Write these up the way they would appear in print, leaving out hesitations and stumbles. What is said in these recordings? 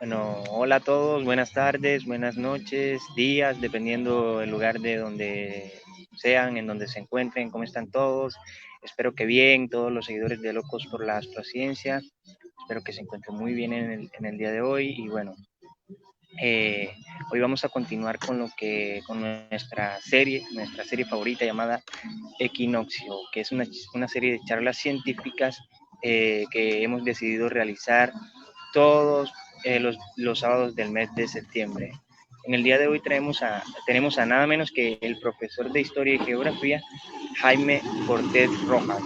Bueno, hola a todos, buenas tardes, buenas noches, días, dependiendo del lugar de donde sean, en donde se encuentren, cómo están todos. Espero que bien, todos los seguidores de Locos por la Astrociencia. Espero que se encuentren muy bien en el día de hoy. Y bueno, eh, hoy vamos a continuar con nuestra serie favorita llamada Equinoccio, que es una serie de charlas científicas que hemos decidido realizar todos los sábados del mes de septiembre. En el día de hoy tenemos a nada menos que el profesor de Historia y Geografía, Jaime Cortés Rojas.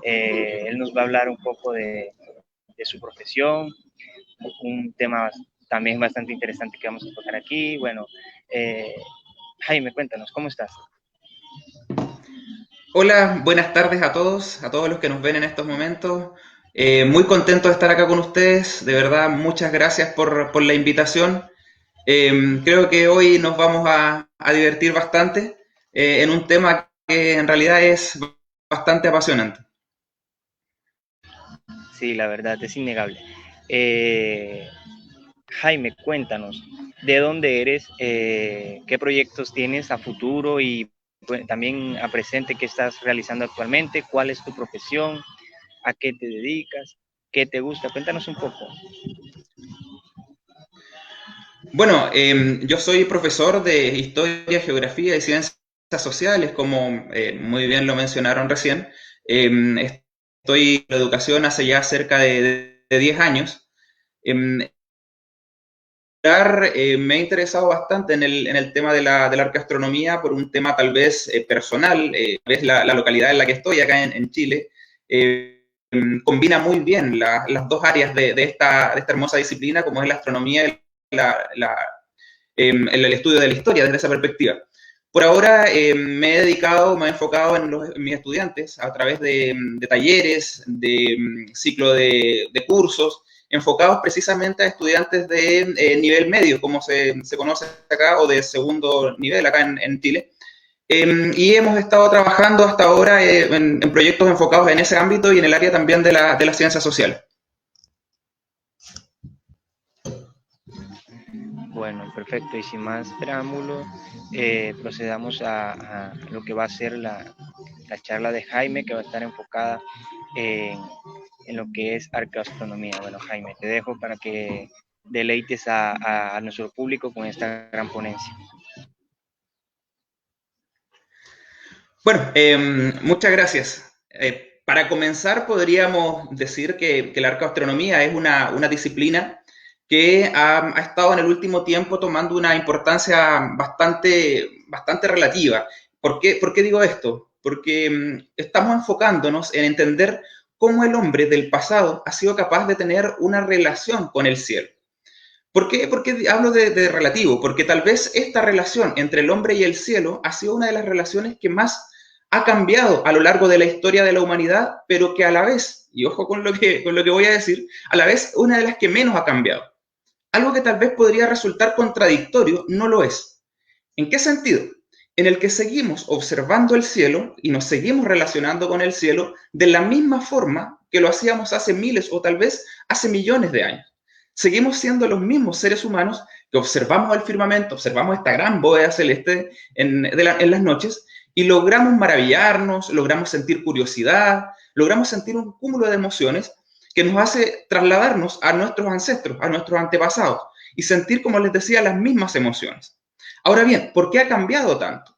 Él nos va a hablar un poco de su profesión, un tema también bastante interesante que vamos a tocar aquí. Bueno, eh, Jaime, cuéntanos, ¿cómo estás? Hola, buenas tardes a todos los que nos ven en estos momentos. Muy contento de estar acá con ustedes. De verdad, muchas gracias por la invitación. Creo que hoy nos vamos a divertir bastante en un tema que en realidad es bastante apasionante. Sí, la verdad es innegable. Eh, Jaime, cuéntanos, ¿de dónde eres? ¿Qué proyectos tienes a futuro y pues, también a presente qué estás realizando actualmente? ¿Cuál es tu profesión? ¿A qué te dedicas? ¿Qué te gusta? Cuéntanos un poco. Bueno, yo soy profesor de Historia, Geografía y Ciencias Sociales, como muy bien lo mencionaron recién. Estoy en la educación hace ya cerca de 10 años. Em, Me he interesado bastante en el tema de la arqueastronomía por un tema tal vez personal, tal vez la localidad en la que estoy, acá en Chile, combina muy bien las dos áreas de esta hermosa disciplina, como es la astronomía y el estudio de la historia desde esa perspectiva. Por ahora me he enfocado en mis estudiantes a través de talleres, de ciclo de cursos, enfocados precisamente a estudiantes de nivel medio, como se conoce acá, o de segundo nivel acá en Chile. Y hemos estado trabajando hasta ahora en proyectos enfocados en ese ámbito y en el área también de las ciencias sociales. Bueno, perfecto. Y sin más preámbulo, procedamos a lo que va a ser la charla de Jaime, que va a estar enfocada en, en lo que es arqueoastronomía. Bueno, Jaime, te dejo para que deleites a nuestro público con esta gran ponencia. Bueno, muchas gracias. Para comenzar, podríamos decir que la arqueoastronomía es una disciplina que ha estado en el último tiempo tomando una importancia bastante relativa. Por qué digo esto? Porque estamos enfocándonos en entender cómo el hombre del pasado ha sido capaz de tener una relación con el cielo. ¿Por qué hablo de relativo? Porque tal vez esta relación entre el hombre y el cielo ha sido una de las relaciones que más ha cambiado a lo largo de la historia de la humanidad, pero que a la vez, y ojo con lo que voy a decir, a la vez una de las que menos ha cambiado. Algo que tal vez podría resultar contradictorio, no lo es. ¿En qué sentido? En el que seguimos observando el cielo y nos seguimos relacionando con el cielo de la misma forma que lo hacíamos hace miles o tal vez hace millones de años. Seguimos siendo los mismos seres humanos que observamos el firmamento, observamos esta gran bóveda celeste en las noches y logramos maravillarnos, logramos sentir curiosidad, logramos sentir un cúmulo de emociones que nos hace trasladarnos a nuestros ancestros, a nuestros antepasados y sentir, como les decía, las mismas emociones. Ahora bien, ¿por qué ha cambiado tanto?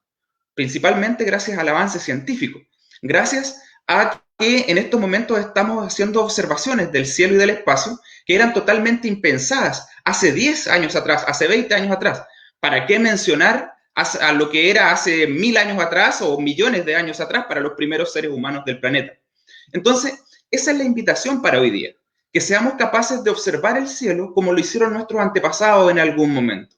Principalmente gracias al avance científico, gracias a que en estos momentos estamos haciendo observaciones del cielo y del espacio que eran totalmente impensadas hace 10 años atrás, hace 20 años atrás. ¿Para qué mencionar a lo que era hace 1000 años atrás o millones de años atrás para los primeros seres humanos del planeta? Entonces, esa es la invitación para hoy día, que seamos capaces de observar el cielo como lo hicieron nuestros antepasados en algún momento,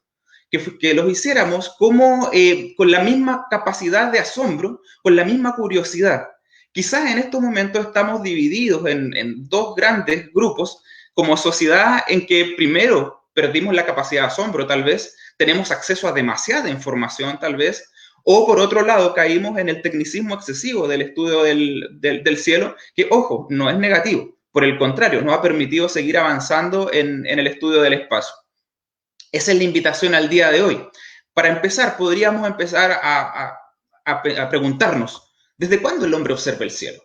que los hiciéramos como con la misma capacidad de asombro, con la misma curiosidad. Quizás en estos momentos estamos divididos en dos grandes grupos como sociedad en que primero perdimos la capacidad de asombro, tal vez tenemos acceso a demasiada información, tal vez, o por otro lado caímos en el tecnicismo excesivo del estudio del cielo, que ojo, no es negativo, Por el contrario, nos ha permitido seguir avanzando en el estudio del espacio. Esa es la invitación al día de hoy. Para empezar, podríamos empezar a preguntarnos, ¿desde cuándo el hombre observa el cielo?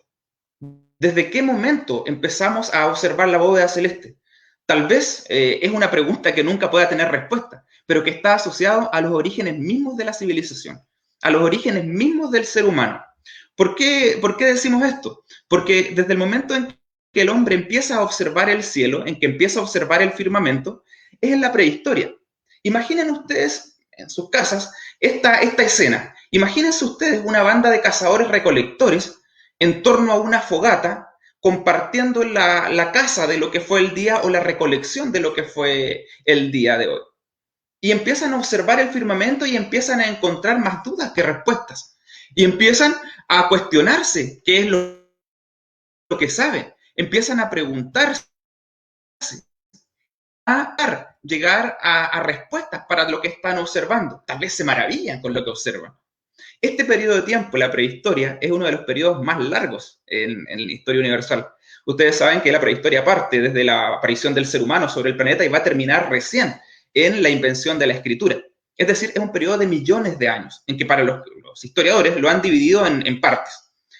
¿Desde qué momento empezamos a observar la bóveda celeste? Tal vez es una pregunta que nunca pueda tener respuesta, pero que está asociado a los orígenes mismos de la civilización, a los orígenes mismos del ser humano. ¿Por qué decimos esto? Porque desde el momento en que el hombre empieza a observar el cielo, en que empieza a observar el firmamento, es en la prehistoria. Imaginen ustedes en sus casas esta escena. Imagínense ustedes una banda de cazadores recolectores en torno a una fogata, compartiendo la caza de lo que fue el día o la recolección de lo que fue el día de hoy. Y empiezan a observar el firmamento y empiezan a encontrar más dudas que respuestas. Y empiezan a cuestionarse qué es lo que saben. Empiezan a preguntarse, a llegar a respuestas para lo que están observando. Tal vez se maravillan con lo que observan. Este periodo de tiempo, la prehistoria, es uno de los periodos más largos en la historia universal. Ustedes saben que la prehistoria parte desde la aparición del ser humano sobre el planeta y va a terminar recién en la invención de la escritura. Es decir, es un periodo de millones de años, en que para los historiadores lo han dividido en partes.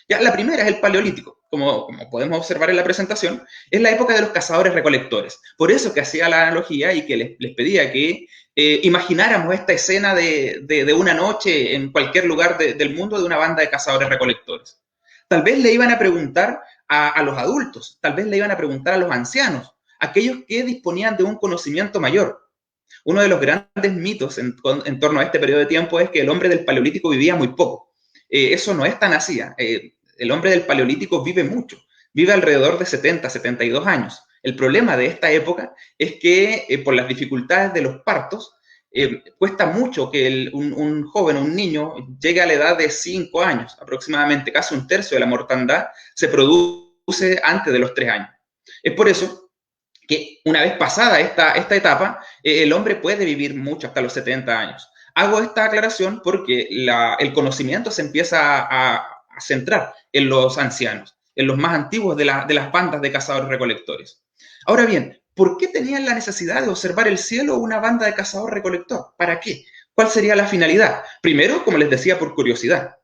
Ya, la primera es el Paleolítico, como podemos observar en la presentación, es la época de los cazadores-recolectores. Por eso que hacía la analogía y que les pedía que imagináramos esta escena de una noche en cualquier lugar del mundo de una banda de cazadores-recolectores. Tal vez le iban a preguntar a los adultos, tal vez le iban a preguntar a los ancianos, aquellos que disponían de un conocimiento mayor. Uno de los grandes mitos en torno a este periodo de tiempo es que el hombre del Paleolítico vivía muy poco. Eso no es tan así. El hombre del Paleolítico vive mucho, vive alrededor de 70, 72 años. El problema de esta época es que por las dificultades de los partos, cuesta mucho que un joven, un niño, llegue a la edad de 5 años, aproximadamente, casi un tercio de la mortandad se produce antes de los 3 años. Es por eso que una vez pasada esta etapa, el hombre puede vivir mucho, hasta los 70 años. Hago esta aclaración porque el conocimiento se empieza a centrar en los ancianos, en los más antiguos de las bandas de cazadores-recolectores. Ahora bien, ¿por qué tenían la necesidad de observar el cielo una banda de cazador-recolector? ¿Para qué? ¿Cuál sería la finalidad? Primero, como les decía, por curiosidad.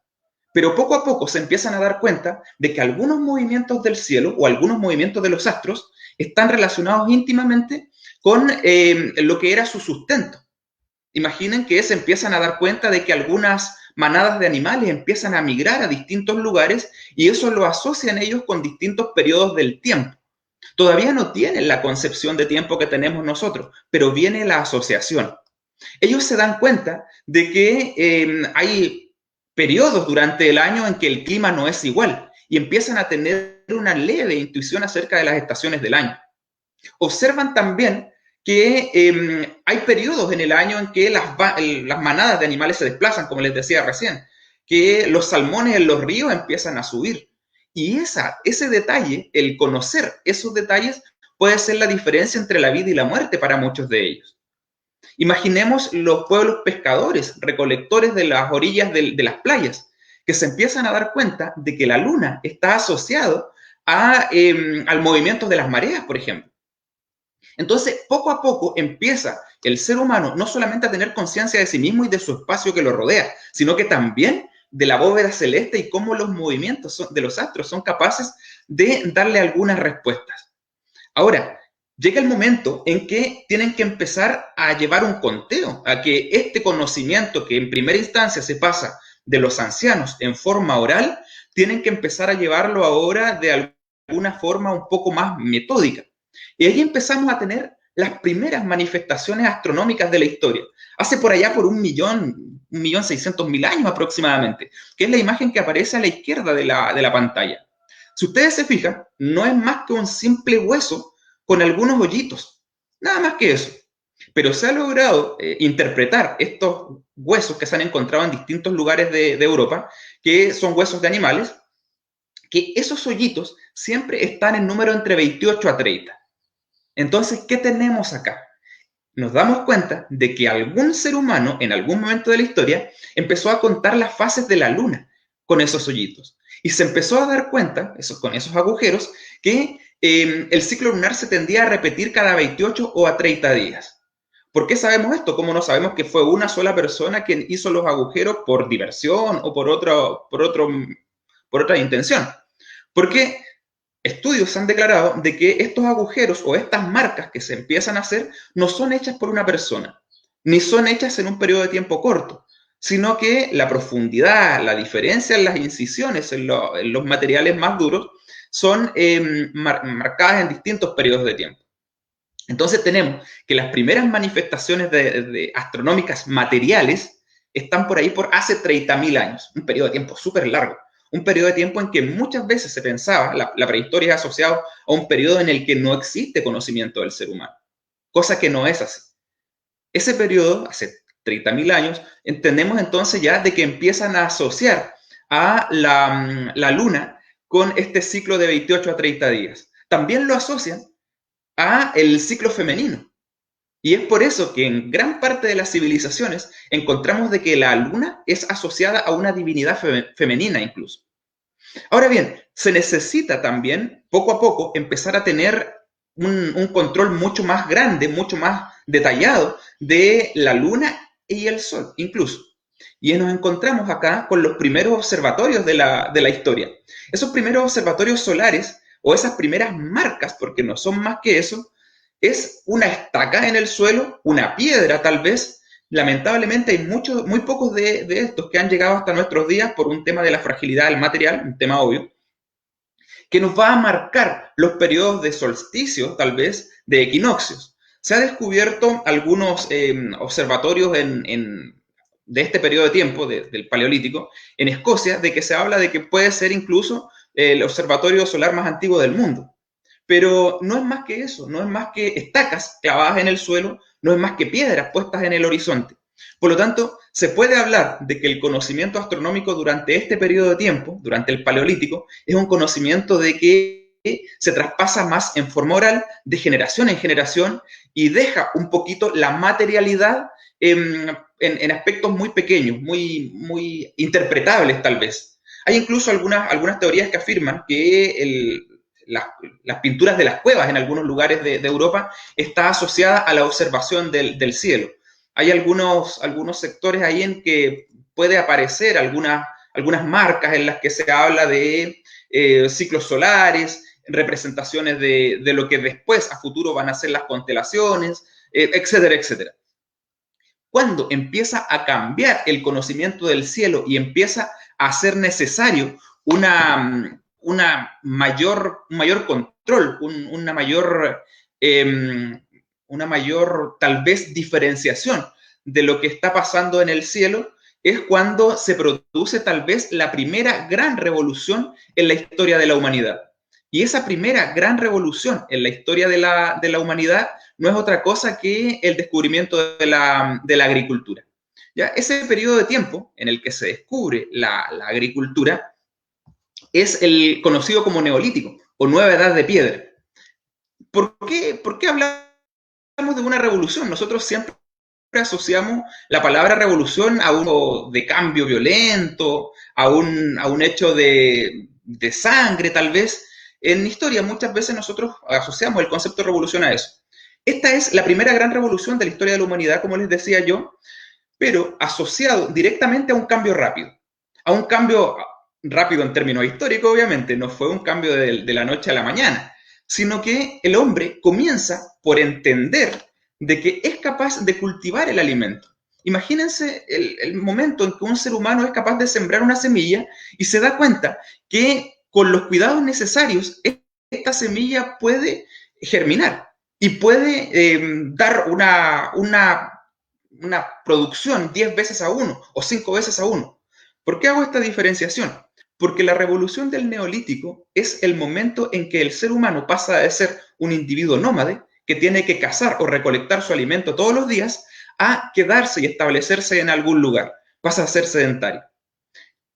Pero poco a poco se empiezan a dar cuenta de que algunos movimientos del cielo o algunos movimientos de los astros están relacionados íntimamente con lo que era su sustento. Imaginen que se empiezan a dar cuenta de que algunas manadas de animales empiezan a migrar a distintos lugares y eso lo asocian ellos con distintos periodos del tiempo. Todavía no tienen la concepción de tiempo que tenemos nosotros, pero viene la asociación. Ellos se dan cuenta de que hay periodos durante el año en que el clima no es igual y empiezan a tener una leve intuición acerca de las estaciones del año. Observan también que hay periodos en el año en que las manadas de animales se desplazan, como les decía recién, que los salmones en los ríos empiezan a subir. Y ese detalle, el conocer esos detalles, puede ser la diferencia entre la vida y la muerte para muchos de ellos. Imaginemos los pueblos pescadores, recolectores de las orillas de las playas, que se empiezan a dar cuenta de que la luna está asociado al movimiento de las mareas, por ejemplo. Entonces, poco a poco empieza el ser humano no solamente a tener conciencia de sí mismo y de su espacio que lo rodea, sino que también de la bóveda celeste y cómo los movimientos de los astros son capaces de darle algunas respuestas. Ahora, llega el momento en que tienen que empezar a llevar un conteo, a que este conocimiento que en primera instancia se pasa de los ancianos en forma oral, tienen que empezar a llevarlo ahora de alguna forma un poco más metódica. Y ahí empezamos a tener las primeras manifestaciones astronómicas de la historia. Hace por allá por 1.600.000 años aproximadamente, que es la imagen que aparece a la izquierda de la pantalla. Si ustedes se fijan, no es más que un simple hueso con algunos hoyitos, nada más que eso. Pero se ha logrado interpretar estos huesos que se han encontrado en distintos lugares de Europa, que son huesos de animales, que esos hoyitos siempre están en número entre 28 a 30. Entonces, ¿qué tenemos acá? Nos damos cuenta de que algún ser humano, en algún momento de la historia, empezó a contar las fases de la luna con esos hoyitos. Y se empezó a dar cuenta, con esos agujeros, que el ciclo lunar se tendía a repetir cada 28 o a 30 días. ¿Por qué sabemos esto? ¿Cómo no sabemos que fue una sola persona quien hizo los agujeros por diversión o por otra intención? Porque estudios han declarado de que estos agujeros o estas marcas que se empiezan a hacer no son hechas por una persona, ni son hechas en un periodo de tiempo corto, sino que la profundidad, la diferencia en las incisiones, en los materiales más duros, son marcadas en distintos periodos de tiempo. Entonces tenemos que las primeras manifestaciones astronómicas materiales están por ahí por hace 30.000 años, un periodo de tiempo súper largo, un periodo de tiempo en que muchas veces se pensaba, la prehistoria es asociada a un periodo en el que no existe conocimiento del ser humano, cosa que no es así. Ese periodo, hace 30.000 años, entendemos entonces ya de que empiezan a asociar a la luna con este ciclo de 28 a 30 días. También lo asocian a el ciclo femenino. Y es por eso que en gran parte de las civilizaciones encontramos de que la luna es asociada a una divinidad femenina incluso. Ahora bien, se necesita también, poco a poco, empezar a tener un control mucho más grande, mucho más detallado de la luna y el sol, incluso. Y nos encontramos acá con los primeros observatorios de la historia. Esos primeros observatorios solares, o esas primeras marcas, porque no son más que eso, es una estaca en el suelo, una piedra tal vez. Lamentablemente hay muy pocos de estos que han llegado hasta nuestros días por un tema de la fragilidad del material, un tema obvio, que nos va a marcar los periodos de solsticio, tal vez, de equinoccios. Se ha descubierto algunos observatorios de este periodo de tiempo, del Paleolítico, en Escocia, de que se habla de que puede ser incluso el observatorio solar más antiguo del mundo. Pero no es más que eso, no es más que estacas clavadas en el suelo, no es más que piedras puestas en el horizonte. Por lo tanto, se puede hablar de que el conocimiento astronómico durante este periodo de tiempo, durante el Paleolítico, es un conocimiento de que se traspasa más en forma oral, de generación en generación, y deja un poquito la materialidad en aspectos muy pequeños, muy interpretables tal vez. Hay incluso algunas teorías que afirman que las pinturas de las cuevas en algunos lugares de Europa está asociada a la observación del cielo. Hay algunos sectores ahí en que puede aparecer algunas marcas en las que se habla de ciclos solares, representaciones de lo que después a futuro van a ser las constelaciones, etcétera, etcétera. Cuando empieza a cambiar el conocimiento del cielo y empieza a ser necesario un mayor control, una mayor tal vez diferenciación de lo que está pasando en el cielo, es cuando se produce tal vez la primera gran revolución en la historia de la humanidad. Y esa primera gran revolución en la historia de la humanidad no es otra cosa que el descubrimiento de la agricultura. ¿Ya? Ese periodo de tiempo en el que se descubre la agricultura es el conocido como Neolítico o Nueva Edad de Piedra. ¿Por qué hablamos de una revolución? Nosotros siempre asociamos la palabra revolución a uno de cambio violento, a un hecho de sangre tal vez. En historia muchas veces nosotros asociamos el concepto de revolución a eso. Esta es la primera gran revolución de la historia de la humanidad, como les decía yo, pero asociado directamente a un cambio rápido. A un cambio rápido en términos históricos, obviamente, no fue un cambio de la noche a la mañana, sino que el hombre comienza por entender de que es capaz de cultivar el alimento. Imagínense el momento en que un ser humano es capaz de sembrar una semilla y se da cuenta que con los cuidados necesarios esta semilla puede germinar y puede dar una producción 10 veces a 1 o 5 veces a 1. ¿Por qué hago esta diferenciación? Porque la revolución del Neolítico es el momento en que el ser humano pasa de ser un individuo nómade que tiene que cazar o recolectar su alimento todos los días a quedarse y establecerse en algún lugar. Pasa a ser sedentario.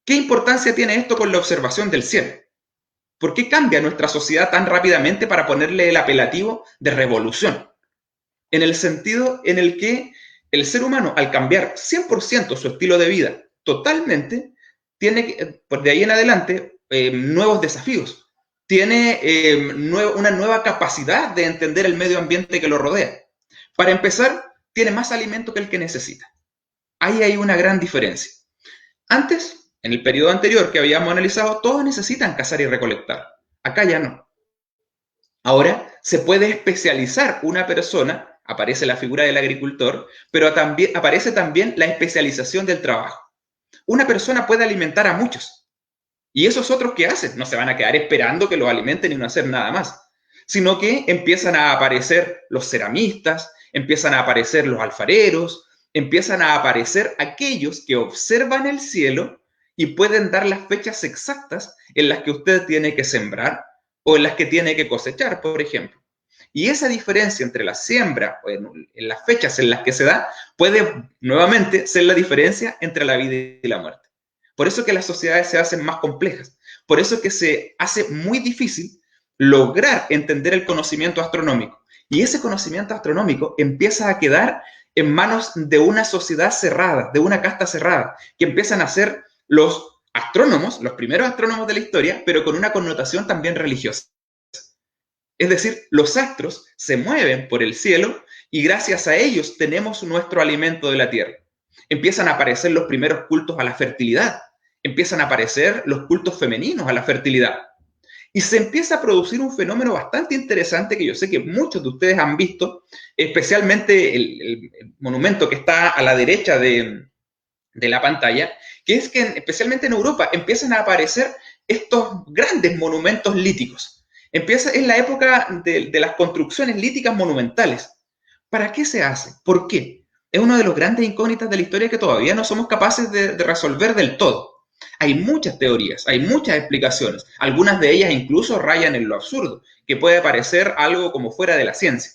¿Qué importancia tiene esto con la observación del cielo? ¿Por qué cambia nuestra sociedad tan rápidamente para ponerle el apelativo de revolución? En el sentido en el que el ser humano, al cambiar 100% su estilo de vida totalmente, tiene que, por de ahí en adelante, nuevos desafíos, tiene una nueva capacidad de entender el medio ambiente que lo rodea. Para empezar, tiene más alimento que el que necesita. Ahí hay una gran diferencia. Antes, en el periodo anterior que habíamos analizado, todos necesitan cazar y recolectar. Acá ya no. Ahora se puede especializar una persona, aparece la figura del agricultor, pero también, aparece también la especialización del trabajo. Una persona puede alimentar a muchos. Y esos otros que hacen no se van a quedar esperando que los alimenten y no hacer nada más, sino que empiezan a aparecer los ceramistas, empiezan a aparecer los alfareros, empiezan a aparecer aquellos que observan el cielo y pueden dar las fechas exactas en las que usted tiene que sembrar o en las que tiene que cosechar, por ejemplo. Y esa diferencia entre la siembra, en las fechas en las que se da, puede nuevamente ser la diferencia entre la vida y la muerte. Por eso que las sociedades se hacen más complejas. Por eso que se hace muy difícil lograr entender el conocimiento astronómico. Y ese conocimiento astronómico empieza a quedar en manos de una sociedad cerrada, de una casta cerrada, que empiezan a ser los astrónomos, los primeros astrónomos de la historia, pero con una connotación también religiosa. Es decir, los astros se mueven por el cielo y gracias a ellos tenemos nuestro alimento de la tierra. Empiezan a aparecer los primeros cultos a la fertilidad, empiezan a aparecer los cultos femeninos a la fertilidad. Y se empieza a producir un fenómeno bastante interesante que yo sé que muchos de ustedes han visto, especialmente el monumento que está a la derecha de la pantalla, que es que especialmente en Europa empiezan a aparecer estos grandes monumentos líticos. Es la época de las construcciones líticas monumentales. ¿Para qué se hace? ¿Por qué? Es una de las grandes incógnitas de la historia que todavía no somos capaces de resolver del todo. Hay muchas teorías, hay muchas explicaciones, algunas de ellas incluso rayan en lo absurdo, que puede parecer algo como fuera de la ciencia.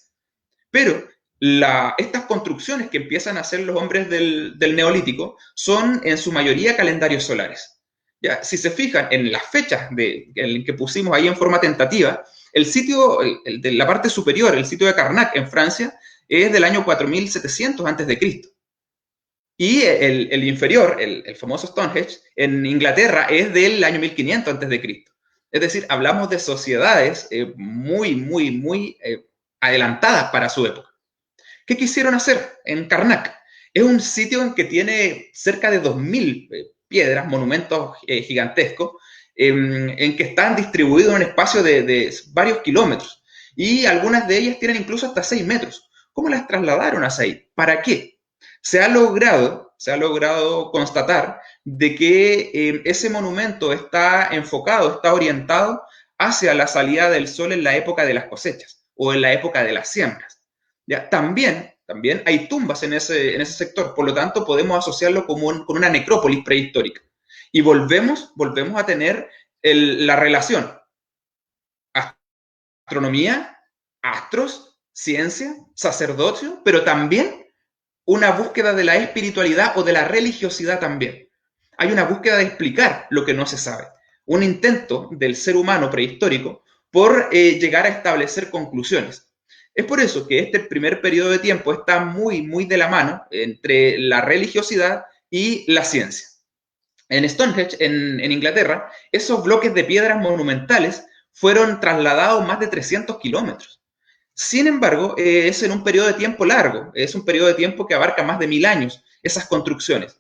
Pero estas construcciones que empiezan a hacer los hombres del Neolítico son en su mayoría calendarios solares. Ya, si se fijan en las fechas que pusimos ahí en forma tentativa, el sitio de la parte superior, el sitio de Karnak en Francia, es del año 4700 a.C. Y el inferior, el famoso Stonehenge, en Inglaterra es del año 1500 a.C. Es decir, hablamos de sociedades muy adelantadas para su época. ¿Qué quisieron hacer en Karnak? Es un sitio en que tiene cerca de 2000 piedras, monumentos gigantescos, en que están distribuidos en un espacio de varios kilómetros. Y algunas de ellas tienen incluso hasta 6 metros. ¿Cómo las trasladaron hasta ahí? ¿Para qué? Se ha logrado constatar de que ese monumento está enfocado, está orientado hacia la salida del sol en la época de las cosechas o en la época de las siembras. ¿Ya? También hay tumbas en ese sector, por lo tanto podemos asociarlo con una necrópolis prehistórica. Y volvemos a tener la relación astronomía, astros, ciencia, sacerdocio, pero también una búsqueda de la espiritualidad o de la religiosidad también. Hay una búsqueda de explicar lo que no se sabe. Un intento del ser humano prehistórico por llegar a establecer conclusiones. Es por eso que este primer periodo de tiempo está muy de la mano entre la religiosidad y la ciencia. En Stonehenge, en Inglaterra, esos bloques de piedras monumentales fueron trasladados más de 300 kilómetros. Sin embargo, es en un periodo de tiempo largo, es un periodo de tiempo que abarca más de 1000 años, esas construcciones.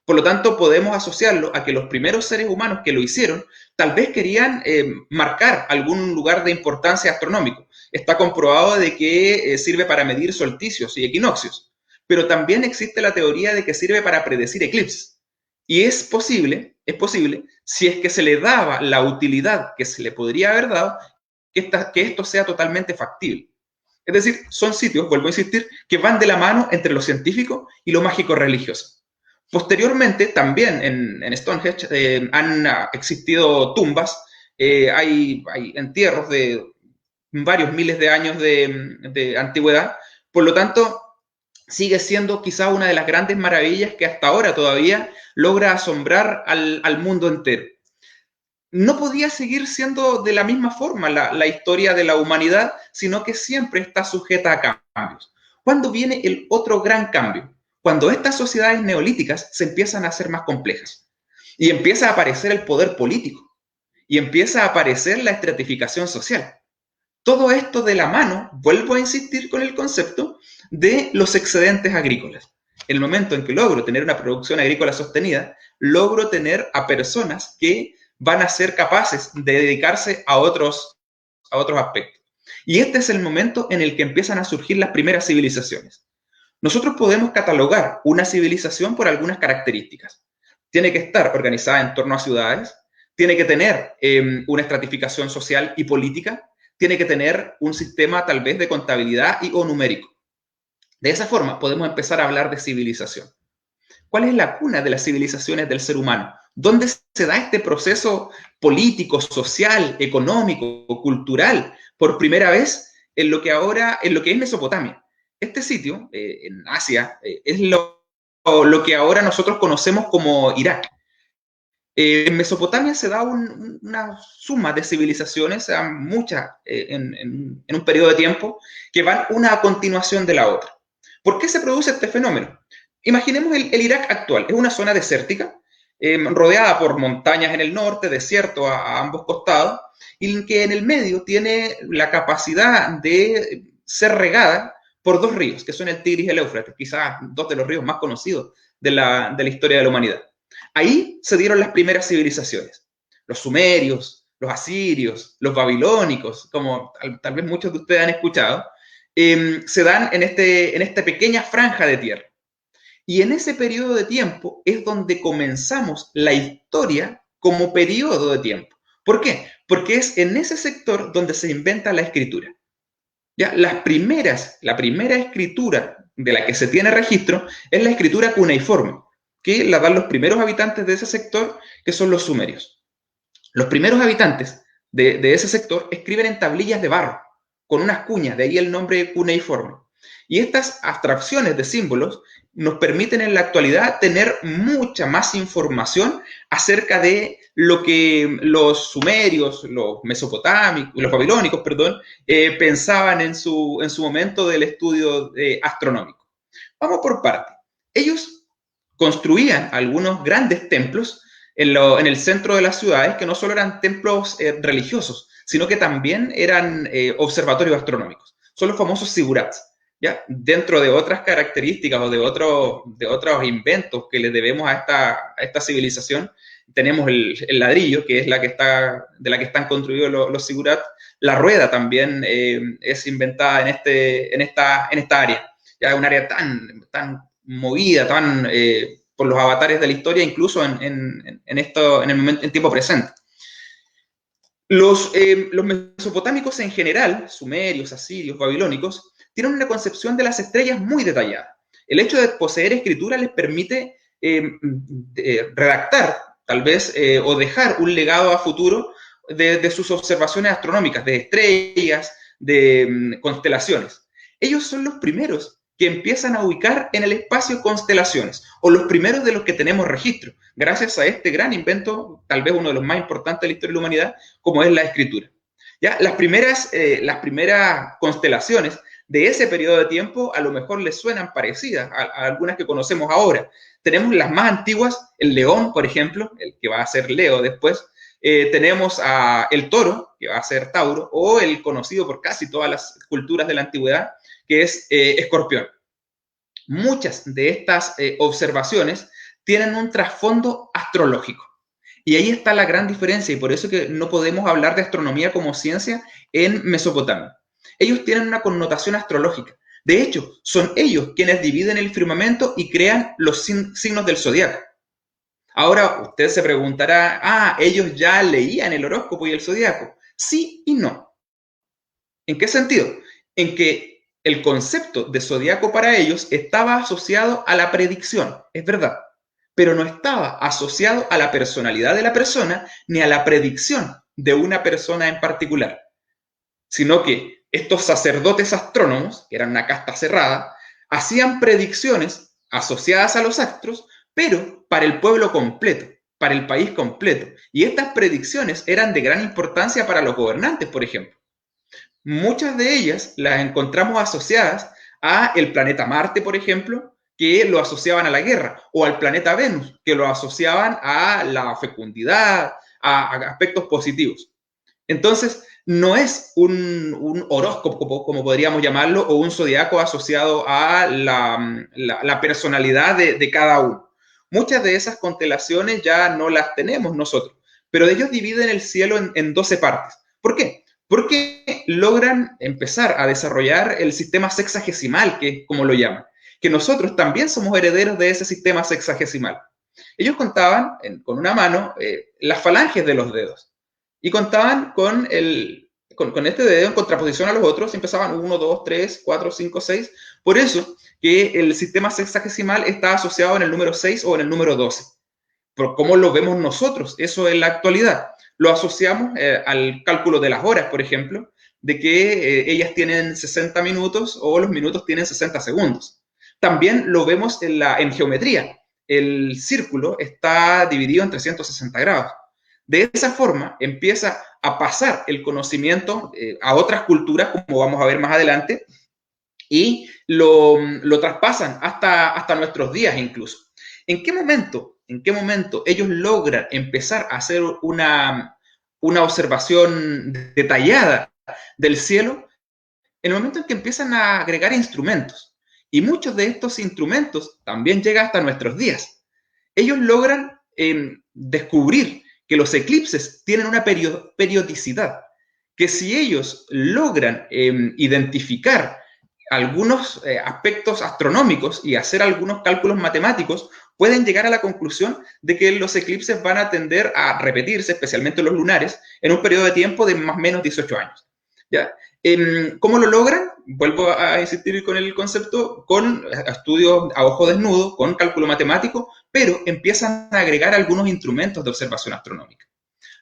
Por lo tanto, podemos asociarlo a que los primeros seres humanos que lo hicieron tal vez querían marcar algún lugar de importancia astronómico. Está comprobado de que sirve para medir solsticios y equinoccios, pero también existe la teoría de que sirve para predecir eclipses. Y es posible, si es que se le daba la utilidad que se le podría haber dado, que esto sea totalmente factible. Es decir, son sitios, vuelvo a insistir, que van de la mano entre lo científico y lo mágico religioso. Posteriormente, también en Stonehenge han existido tumbas, hay entierros de varios miles de años de antigüedad, por lo tanto, sigue siendo quizá una de las grandes maravillas que hasta ahora todavía logra asombrar al mundo entero. No podía seguir siendo de la misma forma la historia de la humanidad, sino que siempre está sujeta a cambios. ¿Cuándo viene el otro gran cambio? Cuando estas sociedades neolíticas se empiezan a hacer más complejas y empieza a aparecer el poder político. y empieza a aparecer la estratificación social. Todo esto de la mano, vuelvo a insistir con el concepto de los excedentes agrícolas. En el momento en que logro tener una producción agrícola sostenida, logro tener a personas que van a ser capaces de dedicarse a otros aspectos. Y este es el momento en el que empiezan a surgir las primeras civilizaciones. Nosotros podemos catalogar una civilización por algunas características. Tiene que estar organizada en torno a ciudades, tiene que tener una estratificación social y política, tiene que tener un sistema tal vez de contabilidad o numérico. De esa forma podemos empezar a hablar de civilización. ¿Cuál es la cuna de las civilizaciones del ser humano? ¿Dónde se da este proceso político, social, económico, cultural, por primera vez en lo que es Mesopotamia? Este sitio, en Asia, es lo que ahora nosotros conocemos como Irak. En Mesopotamia se da una suma de civilizaciones, muchas en un periodo de tiempo, que van una a continuación de la otra. ¿Por qué se produce este fenómeno? Imaginemos el Irak actual. Es una zona desértica, rodeada por montañas en el norte, desierto a ambos costados, y que en el medio tiene la capacidad de ser regada por dos ríos, que son el Tigris y el Éufrates, quizás dos de los ríos más conocidos de la historia de la humanidad. Ahí se dieron las primeras civilizaciones. Los sumerios, los asirios, los babilónicos, como tal vez muchos de ustedes han escuchado, se dan en esta pequeña franja de tierra. Y en ese periodo de tiempo es donde comenzamos la historia como periodo de tiempo. ¿Por qué? Porque es en ese sector donde se inventa la escritura. ¿Ya? La primera escritura de la que se tiene registro es la escritura cuneiforme, que la dan los primeros habitantes de ese sector, que son los sumerios. Los primeros habitantes de ese sector escriben en tablillas de barro, con unas cuñas, de ahí el nombre cuneiforme. Y estas abstracciones de símbolos nos permiten en la actualidad tener mucha más información acerca de lo que los sumerios, los mesopotámicos, los babilónicos, pensaban en su momento del estudio astronómico. Vamos por parte. Ellos construían algunos grandes templos en el centro de las ciudades, que no solo eran templos religiosos, sino que también eran observatorios astronómicos. Son los famosos zigurats. ¿Ya? Dentro de otras características o de otros inventos que le debemos a esta civilización, tenemos el ladrillo, que es de la que están construidos los zigurats. La rueda también es inventada en esta área. Ya es un área tan movida, por los avatares de la historia, incluso en tiempo presente. Los mesopotámicos en general, sumerios, asirios, babilónicos, tienen una concepción de las estrellas muy detallada. El hecho de poseer escritura les permite redactar, tal vez, o dejar un legado a futuro de sus observaciones astronómicas, de estrellas, de constelaciones. Ellos son los primeros que empiezan a ubicar en el espacio constelaciones, o los primeros de los que tenemos registro, gracias a este gran invento, tal vez uno de los más importantes de la historia de la humanidad, como es la escritura. ¿Ya? Las primeras constelaciones de ese periodo de tiempo a lo mejor les suenan parecidas a algunas que conocemos ahora. Tenemos las más antiguas, el león, por ejemplo, el que va a ser Leo después. Tenemos el toro, que va a ser Tauro, o el conocido por casi todas las culturas de la antigüedad, que es Escorpión. Muchas de estas observaciones tienen un trasfondo astrológico. Y ahí está la gran diferencia, y por eso que no podemos hablar de astronomía como ciencia en Mesopotamia. Ellos tienen una connotación astrológica. De hecho, son ellos quienes dividen el firmamento y crean los signos del zodiaco. Ahora, usted se preguntará, ellos ya leían el horóscopo y el zodiaco. Sí y no. ¿En qué sentido? En que el concepto de zodiaco para ellos estaba asociado a la predicción, es verdad, pero no estaba asociado a la personalidad de la persona ni a la predicción de una persona en particular, sino que estos sacerdotes astrónomos, que eran una casta cerrada, hacían predicciones asociadas a los astros, pero para el pueblo completo, para el país completo. Y estas predicciones eran de gran importancia para los gobernantes, por ejemplo. Muchas de ellas las encontramos asociadas a el planeta Marte, por ejemplo, que lo asociaban a la guerra, o al planeta Venus, que lo asociaban a la fecundidad, a aspectos positivos. Entonces, no es un horóscopo, como podríamos llamarlo, o un zodiaco asociado a la personalidad de cada uno. Muchas de esas constelaciones ya no las tenemos nosotros, pero ellos dividen el cielo en 12 partes. ¿Por qué? Porque logran empezar a desarrollar el sistema sexagesimal, que es como lo llaman, que nosotros también somos herederos de ese sistema sexagesimal. Ellos contaban con una mano las falanges de los dedos y contaban con este dedo en contraposición a los otros, empezaban 1, 2, 3, 4, 5, 6. Por eso que el sistema sexagesimal está asociado en el número 6 o en el número 12. Pero ¿cómo lo vemos nosotros? Eso en la actualidad. Lo asociamos al cálculo de las horas, por ejemplo, de que ellas tienen 60 minutos o los minutos tienen 60 segundos. También lo vemos en geometría. El círculo está dividido en 360 grados. De esa forma empieza a pasar el conocimiento a otras culturas, como vamos a ver más adelante, y lo traspasan hasta nuestros días incluso. ¿En qué momento ellos logran empezar a hacer una observación detallada del cielo? En el momento en que empiezan a agregar instrumentos. Y muchos de estos instrumentos también llegan hasta nuestros días. Ellos logran descubrir que los eclipses tienen una periodicidad, que si ellos logran identificar algunos aspectos astronómicos y hacer algunos cálculos matemáticos, pueden llegar a la conclusión de que los eclipses van a tender a repetirse, especialmente los lunares, en un periodo de tiempo de más o menos 18 años. ¿Ya? ¿Cómo lo logran? Vuelvo a insistir con el concepto, con estudios a ojo desnudo, con cálculo matemático, pero empiezan a agregar algunos instrumentos de observación astronómica.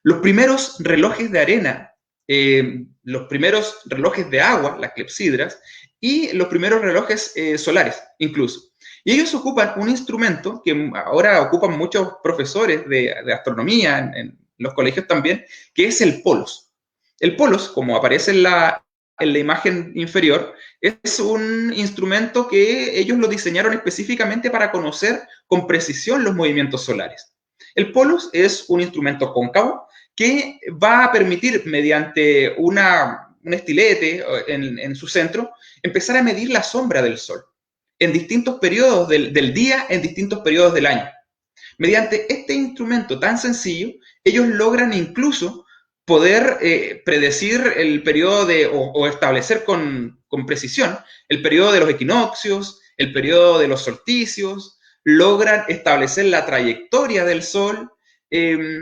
Los primeros relojes de arena, los primeros relojes de agua, las clepsidras, y los primeros relojes solares, incluso. Y ellos ocupan un instrumento que ahora ocupan muchos profesores de astronomía en los colegios también, que es el polos. El polos, como aparece en la imagen inferior, es un instrumento que ellos lo diseñaron específicamente para conocer con precisión los movimientos solares. El polos es un instrumento cóncavo que va a permitir, mediante un estilete en su centro, empezar a medir la sombra del Sol en distintos periodos del día, en distintos periodos del año. Mediante este instrumento tan sencillo, ellos logran incluso poder predecir el periodo o establecer con precisión el periodo de los equinoccios, el periodo de los solsticios, logran establecer la trayectoria del Sol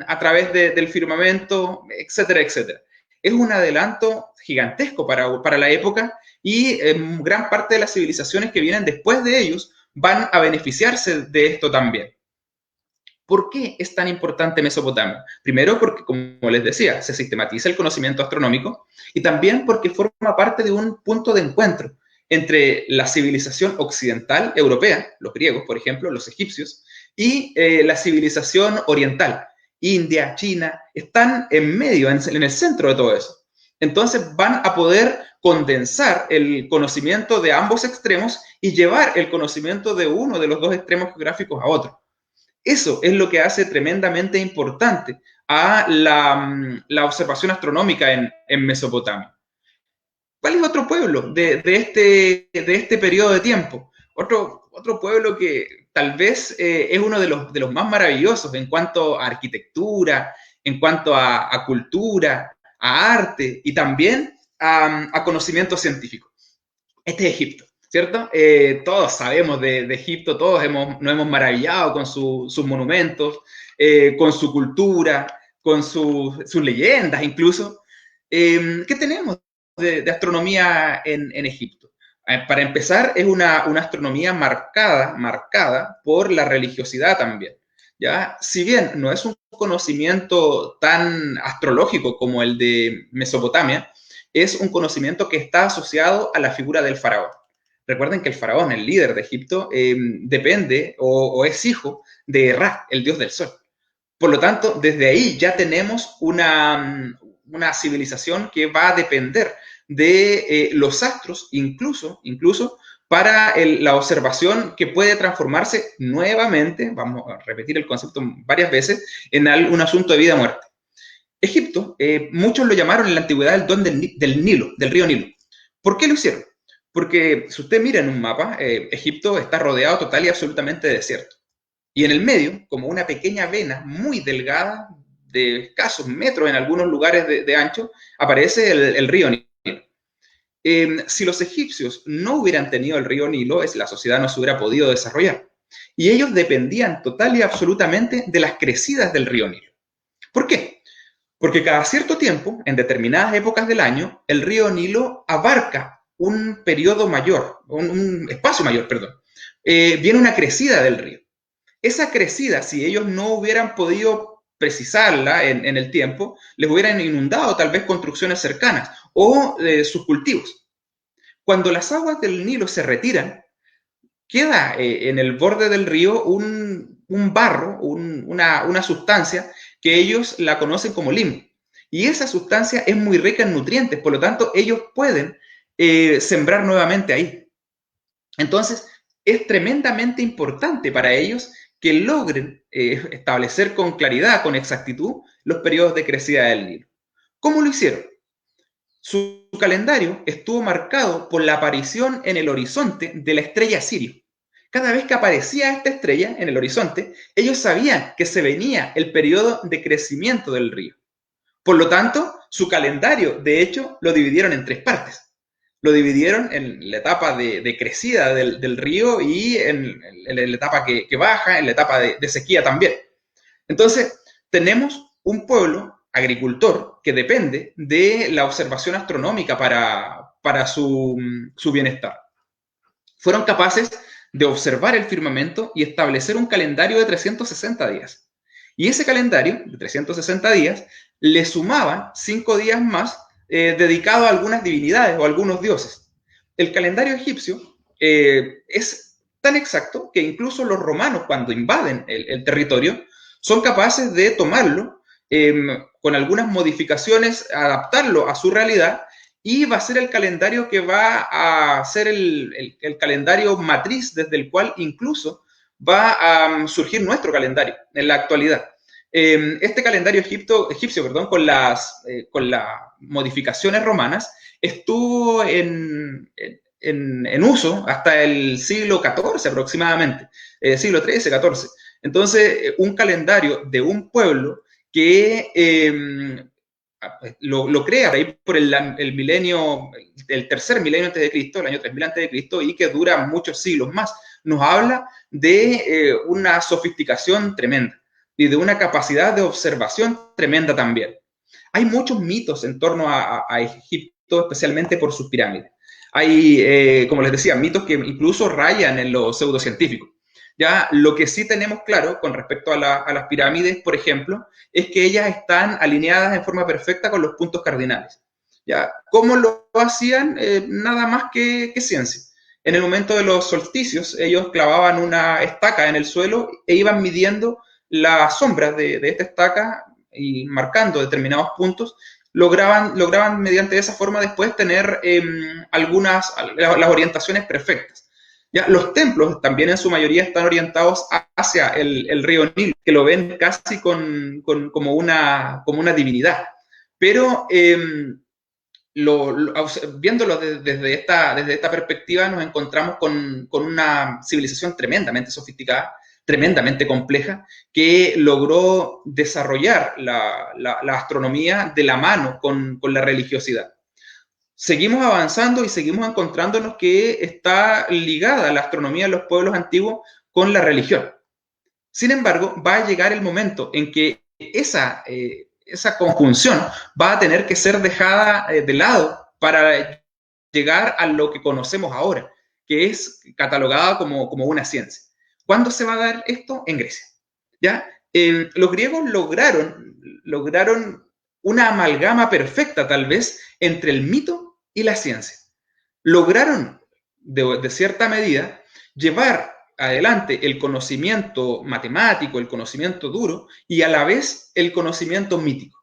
a través del firmamento, etcétera, etcétera. Es un adelanto gigantesco para la época y gran parte de las civilizaciones que vienen después de ellos van a beneficiarse de esto también. ¿Por qué es tan importante Mesopotamia? Primero porque, como les decía, se sistematiza el conocimiento astronómico y también porque forma parte de un punto de encuentro entre la civilización occidental europea, los griegos, por ejemplo, los egipcios, y la civilización oriental, India, China, están en medio, en el centro de todo eso. Entonces van a poder condensar el conocimiento de ambos extremos y llevar el conocimiento de uno de los dos extremos geográficos a otro. Eso es lo que hace tremendamente importante a la observación astronómica en Mesopotamia. ¿Cuál es otro pueblo de este periodo de tiempo? Otro pueblo que tal vez es uno de los más maravillosos en cuanto a arquitectura, en cuanto a cultura, a arte y también a conocimiento científico. Este es Egipto, ¿cierto? Todos sabemos de Egipto, todos nos hemos maravillado con sus monumentos, con su cultura, con sus leyendas incluso. ¿Qué tenemos de astronomía en Egipto? Para empezar, es una astronomía marcada por la religiosidad también, ¿ya? Si bien no es un conocimiento tan astrológico como el de Mesopotamia, es un conocimiento que está asociado a la figura del faraón. Recuerden que el faraón, el líder de Egipto, depende o es hijo de Ra, el dios del sol. Por lo tanto, desde ahí ya tenemos una civilización que va a depender de los astros, incluso para la observación que puede transformarse nuevamente, vamos a repetir el concepto varias veces, en un asunto de vida o muerte. Egipto, muchos lo llamaron en la antigüedad el don del Nilo, del río Nilo. ¿Por qué lo hicieron? Porque si usted mira en un mapa, Egipto está rodeado total y absolutamente de desierto. Y en el medio, como una pequeña vena muy delgada, de escasos metros en algunos lugares de ancho, aparece el río Nilo. Si los egipcios no hubieran tenido el río Nilo, la sociedad no se hubiera podido desarrollar. Y ellos dependían total y absolutamente de las crecidas del río Nilo. ¿Por qué? Porque cada cierto tiempo, en determinadas épocas del año, el río Nilo abarca un periodo mayor, un espacio mayor, perdón. Viene una crecida del río. Esa crecida, si ellos no hubieran podido precisarla en el tiempo, les hubieran inundado tal vez construcciones cercanas o sus cultivos. Cuando las aguas del Nilo se retiran, queda en el borde del río un barro, una sustancia que ellos la conocen como limbo. Y esa sustancia es muy rica en nutrientes, por lo tanto, ellos pueden sembrar nuevamente ahí. Entonces, es tremendamente importante para ellos que logren establecer con claridad, con exactitud, los periodos de crecida del Nilo. ¿Cómo lo hicieron? Su calendario estuvo marcado por la aparición en el horizonte de la estrella Sirio. Cada vez que aparecía esta estrella en el horizonte, ellos sabían que se venía el periodo de crecimiento del río. Por lo tanto, su calendario, de hecho, lo dividieron en 3 partes. Lo dividieron en la etapa de crecida del río y en la etapa que baja, en la etapa de sequía también. Entonces, tenemos un pueblo agricultor que depende de la observación astronómica para su bienestar. Fueron capaces de observar el firmamento y establecer un calendario de 360 días. Y ese calendario de 360 días le sumaban 5 días más dedicado a algunas divinidades o a algunos dioses. El calendario egipcio es tan exacto que incluso los romanos, cuando invaden el territorio, son capaces de tomarlo con algunas modificaciones, adaptarlo a su realidad, y va a ser el calendario que va a ser el calendario matriz desde el cual incluso va a surgir nuestro calendario en la actualidad. Este calendario egipcio, con las modificaciones romanas, estuvo en uso hasta el siglo XIV aproximadamente, siglo XIII, XIV. Entonces, un calendario de un pueblo que lo crea ahí por el milenio, el tercer milenio antes de Cristo, el año 3000 antes de Cristo, y que dura muchos siglos más. Nos habla de una sofisticación tremenda y de una capacidad de observación tremenda también. Hay muchos mitos en torno a Egipto, especialmente por sus pirámides. Hay, como les decía, mitos que incluso rayan en lo pseudocientífico. Ya, lo que sí tenemos claro con respecto a las pirámides, por ejemplo, es que ellas están alineadas en forma perfecta con los puntos cardinales. ¿Ya? ¿Cómo lo hacían? Nada más que ciencia. En el momento de los solsticios, ellos clavaban una estaca en el suelo e iban midiendo las sombras de esta estaca y marcando determinados puntos. Lograban mediante esa forma después tener las orientaciones perfectas. ¿Ya? Los templos también en su mayoría están orientados hacia el río Nilo, que lo ven casi como una divinidad. Pero viéndolo desde esta perspectiva, nos encontramos con una civilización tremendamente sofisticada, tremendamente compleja, que logró desarrollar la astronomía de la mano con la religiosidad. Seguimos avanzando y seguimos encontrándonos que está ligada la astronomía de los pueblos antiguos con la religión. Sin embargo, va a llegar el momento en que esa conjunción va a tener que ser dejada de lado para llegar a lo que conocemos ahora, que es catalogada como una ciencia. ¿Cuándo se va a dar esto? En Grecia. ¿Ya? Los griegos lograron una amalgama perfecta, tal vez, entre el mito y la ciencia. Lograron, de cierta medida, llevar adelante el conocimiento matemático, el conocimiento duro, y a la vez el conocimiento mítico.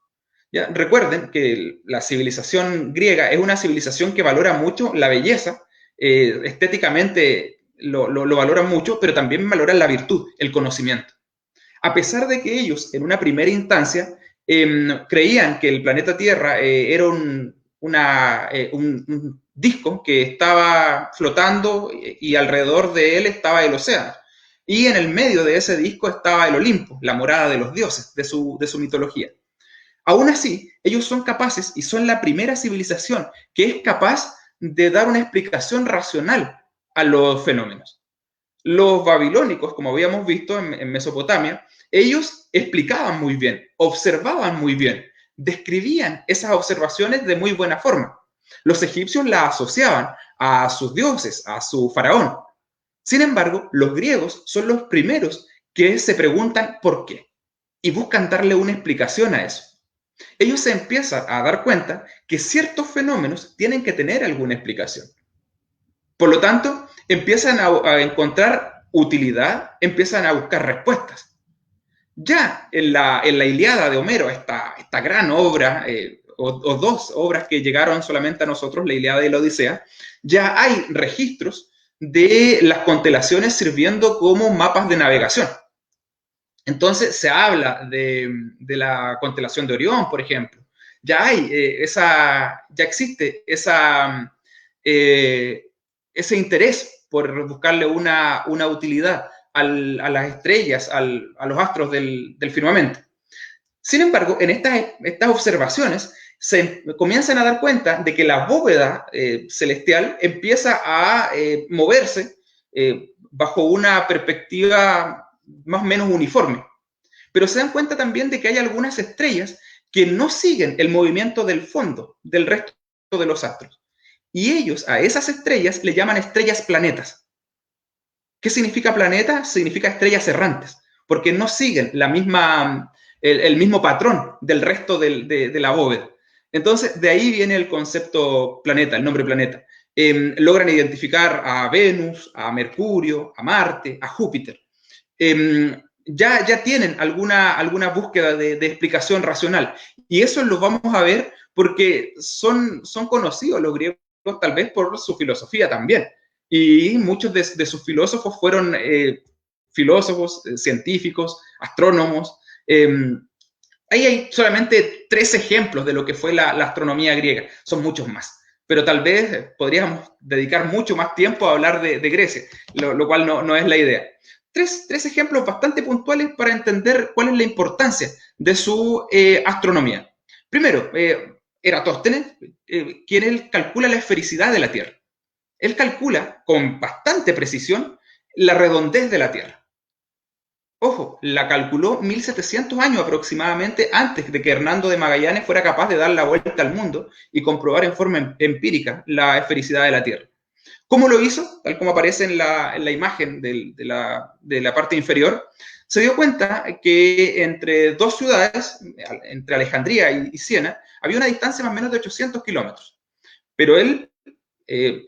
¿Ya? Recuerden que la civilización griega es una civilización que valora mucho la belleza, estéticamente lo valoran mucho, pero también valoran la virtud, el conocimiento. A pesar de que ellos, en una primera instancia, creían que el planeta Tierra era un disco que estaba flotando y alrededor de él estaba el océano. Y en el medio de ese disco estaba el Olimpo, la morada de los dioses, de su mitología. Aún así, ellos son capaces y son la primera civilización que es capaz de dar una explicación racional a los fenómenos. Los babilónicos, como habíamos visto en Mesopotamia, ellos explicaban muy bien, observaban muy bien, describían esas observaciones de muy buena forma. Los egipcios las asociaban a sus dioses, a su faraón. Sin embargo, los griegos son los primeros que se preguntan por qué y buscan darle una explicación a eso. Ellos se empiezan a dar cuenta que ciertos fenómenos tienen que tener alguna explicación. Por lo tanto, empiezan a encontrar utilidad, empiezan a buscar respuestas. Ya en la Ilíada de Homero, esta gran obra, o dos obras que llegaron solamente a nosotros, la Ilíada y la Odisea, ya hay registros de las constelaciones sirviendo como mapas de navegación. Entonces se habla de la constelación de Orión, por ejemplo. Ya existe ese interés por buscarle una utilidad a las estrellas, a los astros del firmamento. Sin embargo, en estas observaciones se comienzan a dar cuenta de que la bóveda celestial empieza a moverse bajo una perspectiva más o menos uniforme. Pero se dan cuenta también de que hay algunas estrellas que no siguen el movimiento del fondo del resto de los astros. Y ellos a esas estrellas le llaman estrellas planetas. ¿Qué significa planeta? Significa estrellas errantes, porque no siguen el mismo patrón del resto de la bóveda. Entonces, de ahí viene el concepto planeta, el nombre planeta. Logran identificar a Venus, a Mercurio, a Marte, a Júpiter. Ya tienen alguna búsqueda de explicación racional. Y eso lo vamos a ver porque son conocidos los griegos tal vez por su filosofía también. Y muchos de sus filósofos fueron filósofos, científicos, astrónomos. Ahí hay solamente 3 ejemplos de lo que fue la astronomía griega. Son muchos más. Pero tal vez podríamos dedicar mucho más tiempo a hablar de Grecia, lo cual no es la idea. Tres ejemplos bastante puntuales para entender cuál es la importancia de su astronomía. Primero, Eratóstenes, quien él calcula la esfericidad de la Tierra. Él calcula con bastante precisión la redondez de la Tierra. Ojo, la calculó 1700 años aproximadamente antes de que Hernando de Magallanes fuera capaz de dar la vuelta al mundo y comprobar en forma empírica la esfericidad de la Tierra. ¿Cómo lo hizo? Tal como aparece en la imagen de la parte inferior, se dio cuenta que entre dos ciudades, entre Alejandría y Siena, había una distancia más o menos de 800 kilómetros. Pero él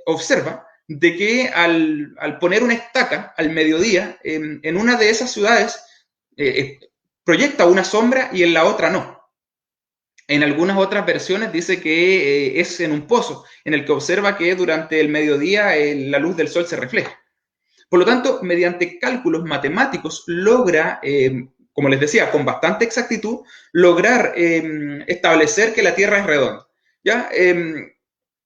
observa de que al poner una estaca al mediodía, en una de esas ciudades proyecta una sombra y en la otra no. En algunas otras versiones dice que es en un pozo, en el que observa que durante el mediodía la luz del sol se refleja. Por lo tanto, mediante cálculos matemáticos logra, como les decía, con bastante exactitud, lograr establecer que la Tierra es redonda. ¿Ya?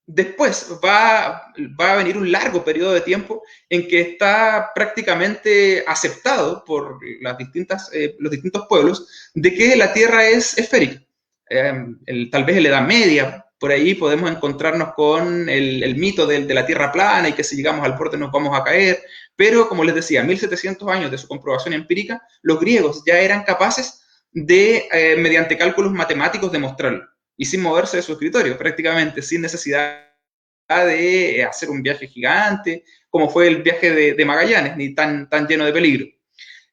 Después va a venir un largo periodo de tiempo en que está prácticamente aceptado por los distintos pueblos de que la Tierra es esférica. Tal vez en la Edad Media, por ahí podemos encontrarnos con el mito de la Tierra plana y que si llegamos al borde nos vamos a caer, pero como les decía, 1700 años de su comprobación empírica, los griegos ya eran capaces de, mediante cálculos matemáticos, demostrarlo, y sin moverse de su escritorio, prácticamente sin necesidad de hacer un viaje gigante, como fue el viaje de Magallanes, ni tan lleno de peligro.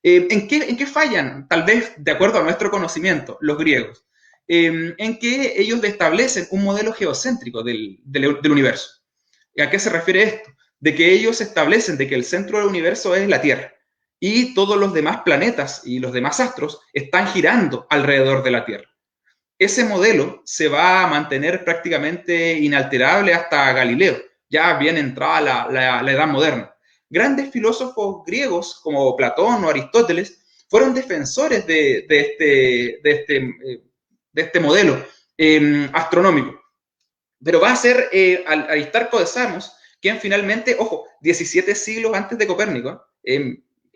¿En qué fallan, tal vez de acuerdo a nuestro conocimiento, los griegos? En que ellos establecen un modelo geocéntrico del universo. ¿A qué se refiere esto? De que ellos establecen de que el centro del universo es la Tierra y todos los demás planetas y los demás astros están girando alrededor de la Tierra. Ese modelo se va a mantener prácticamente inalterable hasta Galileo, ya bien entrada la Edad Moderna. Grandes filósofos griegos como Platón o Aristóteles fueron defensores de este este modelo astronómico. Pero va a ser Aristarco de Samos quien finalmente, ojo, 17 siglos antes de Copérnico,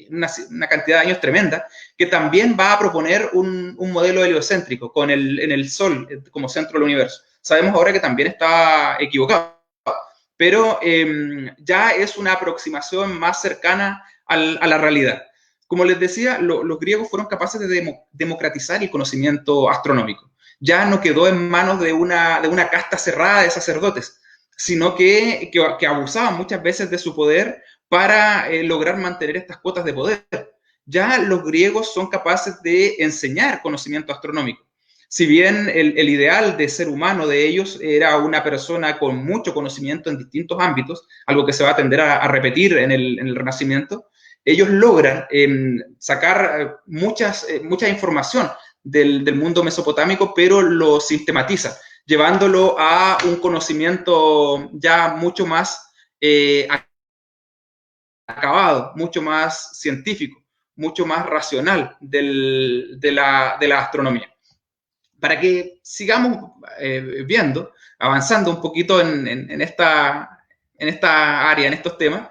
una cantidad de años tremenda, que también va a proponer un modelo heliocéntrico en el Sol como centro del universo. Sabemos ahora que también está equivocado, pero ya es una aproximación más cercana a la realidad. Como les decía, los griegos fueron capaces de democratizar el conocimiento astronómico. Ya no quedó en manos de una casta cerrada de sacerdotes, sino que abusaban muchas veces de su poder para lograr mantener estas cuotas de poder. Ya los griegos son capaces de enseñar conocimiento astronómico. Si bien el ideal de ser humano de ellos era una persona con mucho conocimiento en distintos ámbitos, algo que se va a tender a repetir en el Renacimiento, ellos logran sacar mucha información del mundo mesopotámico, pero lo sistematiza, llevándolo a un conocimiento ya mucho más acabado, mucho más científico, mucho más racional de la astronomía. Para que sigamos viendo, avanzando un poquito en esta área, en estos temas,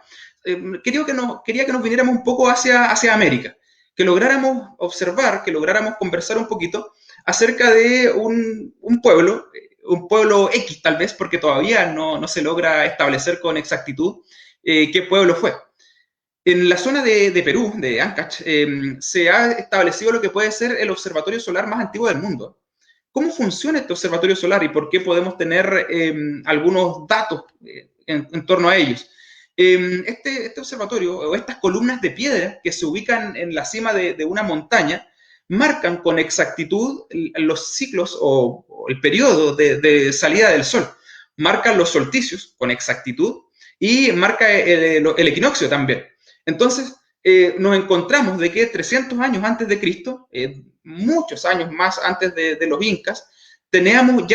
quería que nos viniéramos un poco hacia América, que lográramos observar, que lográramos conversar un poquito acerca de un pueblo X tal vez, porque todavía no se logra establecer con exactitud qué pueblo fue. En la zona de Perú, de Ancash, se ha establecido lo que puede ser el observatorio solar más antiguo del mundo. ¿Cómo funciona este observatorio solar y por qué podemos tener algunos datos en torno a ellos? Este observatorio, o estas columnas de piedra que se ubican en la cima de una montaña, marcan con exactitud los ciclos o el periodo de salida del sol. Marcan los solsticios con exactitud y marca el equinoccio también. Entonces, nos encontramos de que 300 años antes de Cristo, muchos años más antes de los incas, teníamos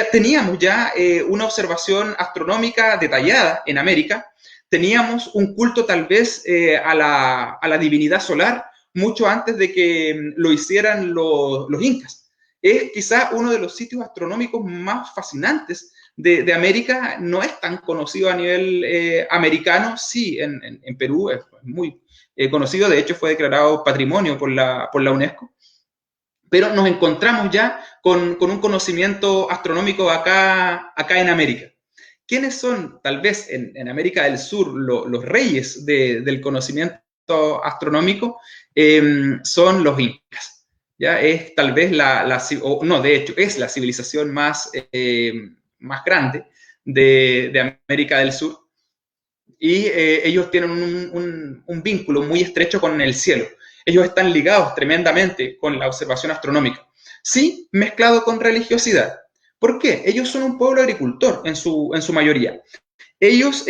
ya una observación astronómica detallada en América, teníamos un culto tal vez a la divinidad solar mucho antes de que lo hicieran los incas. Es quizá uno de los sitios astronómicos más fascinantes de América. No es tan conocido a nivel americano, sí, en Perú es muy conocido, de hecho fue declarado patrimonio por la UNESCO, pero nos encontramos ya con un conocimiento astronómico acá en América. ¿Quiénes son, tal vez en América del Sur, los reyes del conocimiento astronómico? Son los incas. ¿Ya? Es tal vez de hecho, es la civilización más grande de América del Sur. Y ellos tienen un vínculo muy estrecho con el cielo. Ellos están ligados tremendamente con la observación astronómica. Sí, mezclado con religiosidad. ¿Por qué? Ellos son un pueblo agricultor en su mayoría. Ellos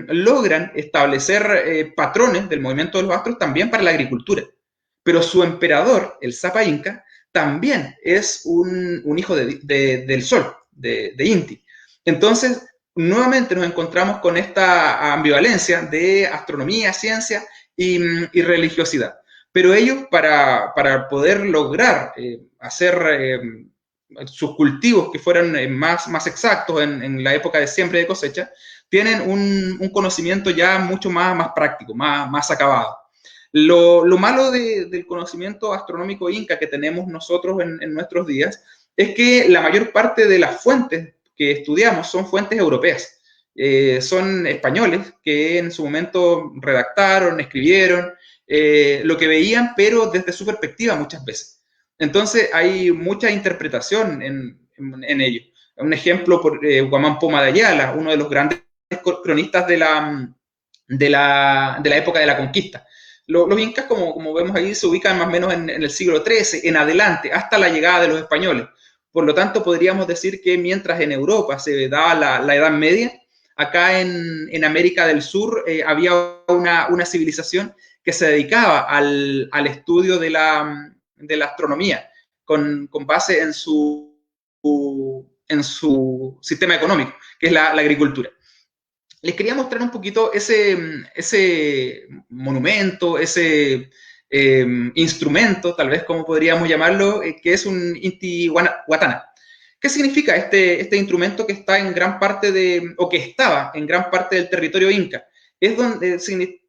logran establecer patrones del movimiento de los astros también para la agricultura. Pero su emperador, el Sapa Inca, también es un hijo del sol, de Inti. Entonces, nuevamente nos encontramos con esta ambivalencia de astronomía, ciencia y religiosidad. Pero ellos, para poder lograr hacer sus cultivos que fueran más exactos en la época de siembra y de cosecha, tienen un conocimiento ya mucho más práctico, más acabado. Lo malo del conocimiento astronómico inca que tenemos nosotros en nuestros días es que la mayor parte de las fuentes que estudiamos son fuentes europeas. Son españoles que en su momento redactaron, escribieron lo que veían, pero desde su perspectiva muchas veces. Entonces hay mucha interpretación en ello. Un ejemplo, por Guamán Poma de Ayala, uno de los grandes cronistas de la época de la conquista. Los incas, como vemos ahí, se ubican más o menos en el siglo XIII, en adelante, hasta la llegada de los españoles. Por lo tanto, podríamos decir que mientras en Europa se daba la Edad Media, acá en América del Sur había una civilización que se dedicaba al estudio de la astronomía, con base en su sistema económico, que es la agricultura. Les quería mostrar un poquito ese monumento, ese instrumento, tal vez como podríamos llamarlo, que es un Intihuatana. ¿Qué significa este instrumento que está en gran parte o que estaba en gran parte del territorio inca? Es donde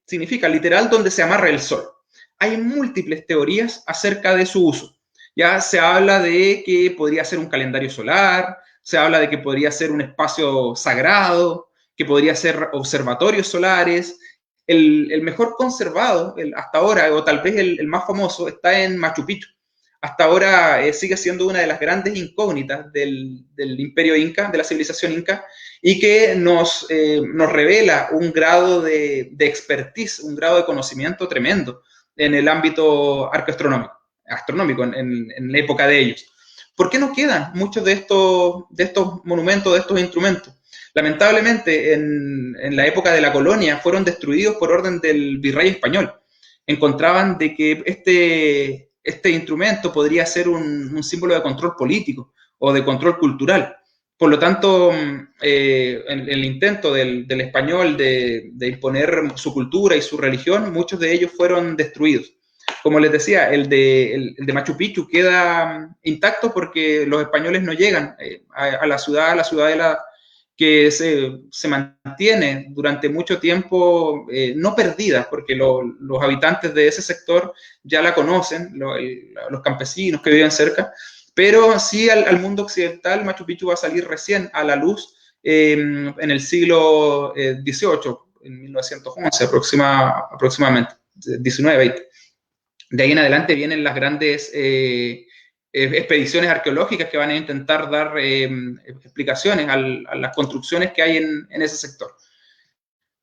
significa literal donde se amarra el sol. Hay múltiples teorías acerca de su uso. Ya se habla de que podría ser un calendario solar, se habla de que podría ser un espacio sagrado, que podría ser observatorios solares. El mejor conservado hasta ahora, o tal vez el más famoso, está en Machu Picchu. Hasta ahora sigue siendo una de las grandes incógnitas del imperio inca, de la civilización inca, y que nos revela un grado de expertise, un grado de conocimiento tremendo en el ámbito astronómico en la época de ellos. ¿Por qué no quedan muchos de estos monumentos, de estos instrumentos? Lamentablemente, en la época de la colonia fueron destruidos por orden del virrey español. Encontraban de que este instrumento podría ser un símbolo de control político o de control cultural. Por lo tanto, el intento del español de imponer su cultura y su religión, muchos de ellos fueron destruidos. Como les decía, el de Machu Picchu queda intacto porque los españoles no llegan a la ciudadela que se mantiene durante mucho tiempo no perdida, porque los habitantes de ese sector ya la conocen, los campesinos que viven cerca, pero sí al mundo occidental Machu Picchu va a salir recién a la luz en el siglo XVIII, en 1911 aproximadamente, 19-20. De ahí en adelante vienen las grandes expediciones arqueológicas que van a intentar dar explicaciones a las construcciones que hay en ese sector.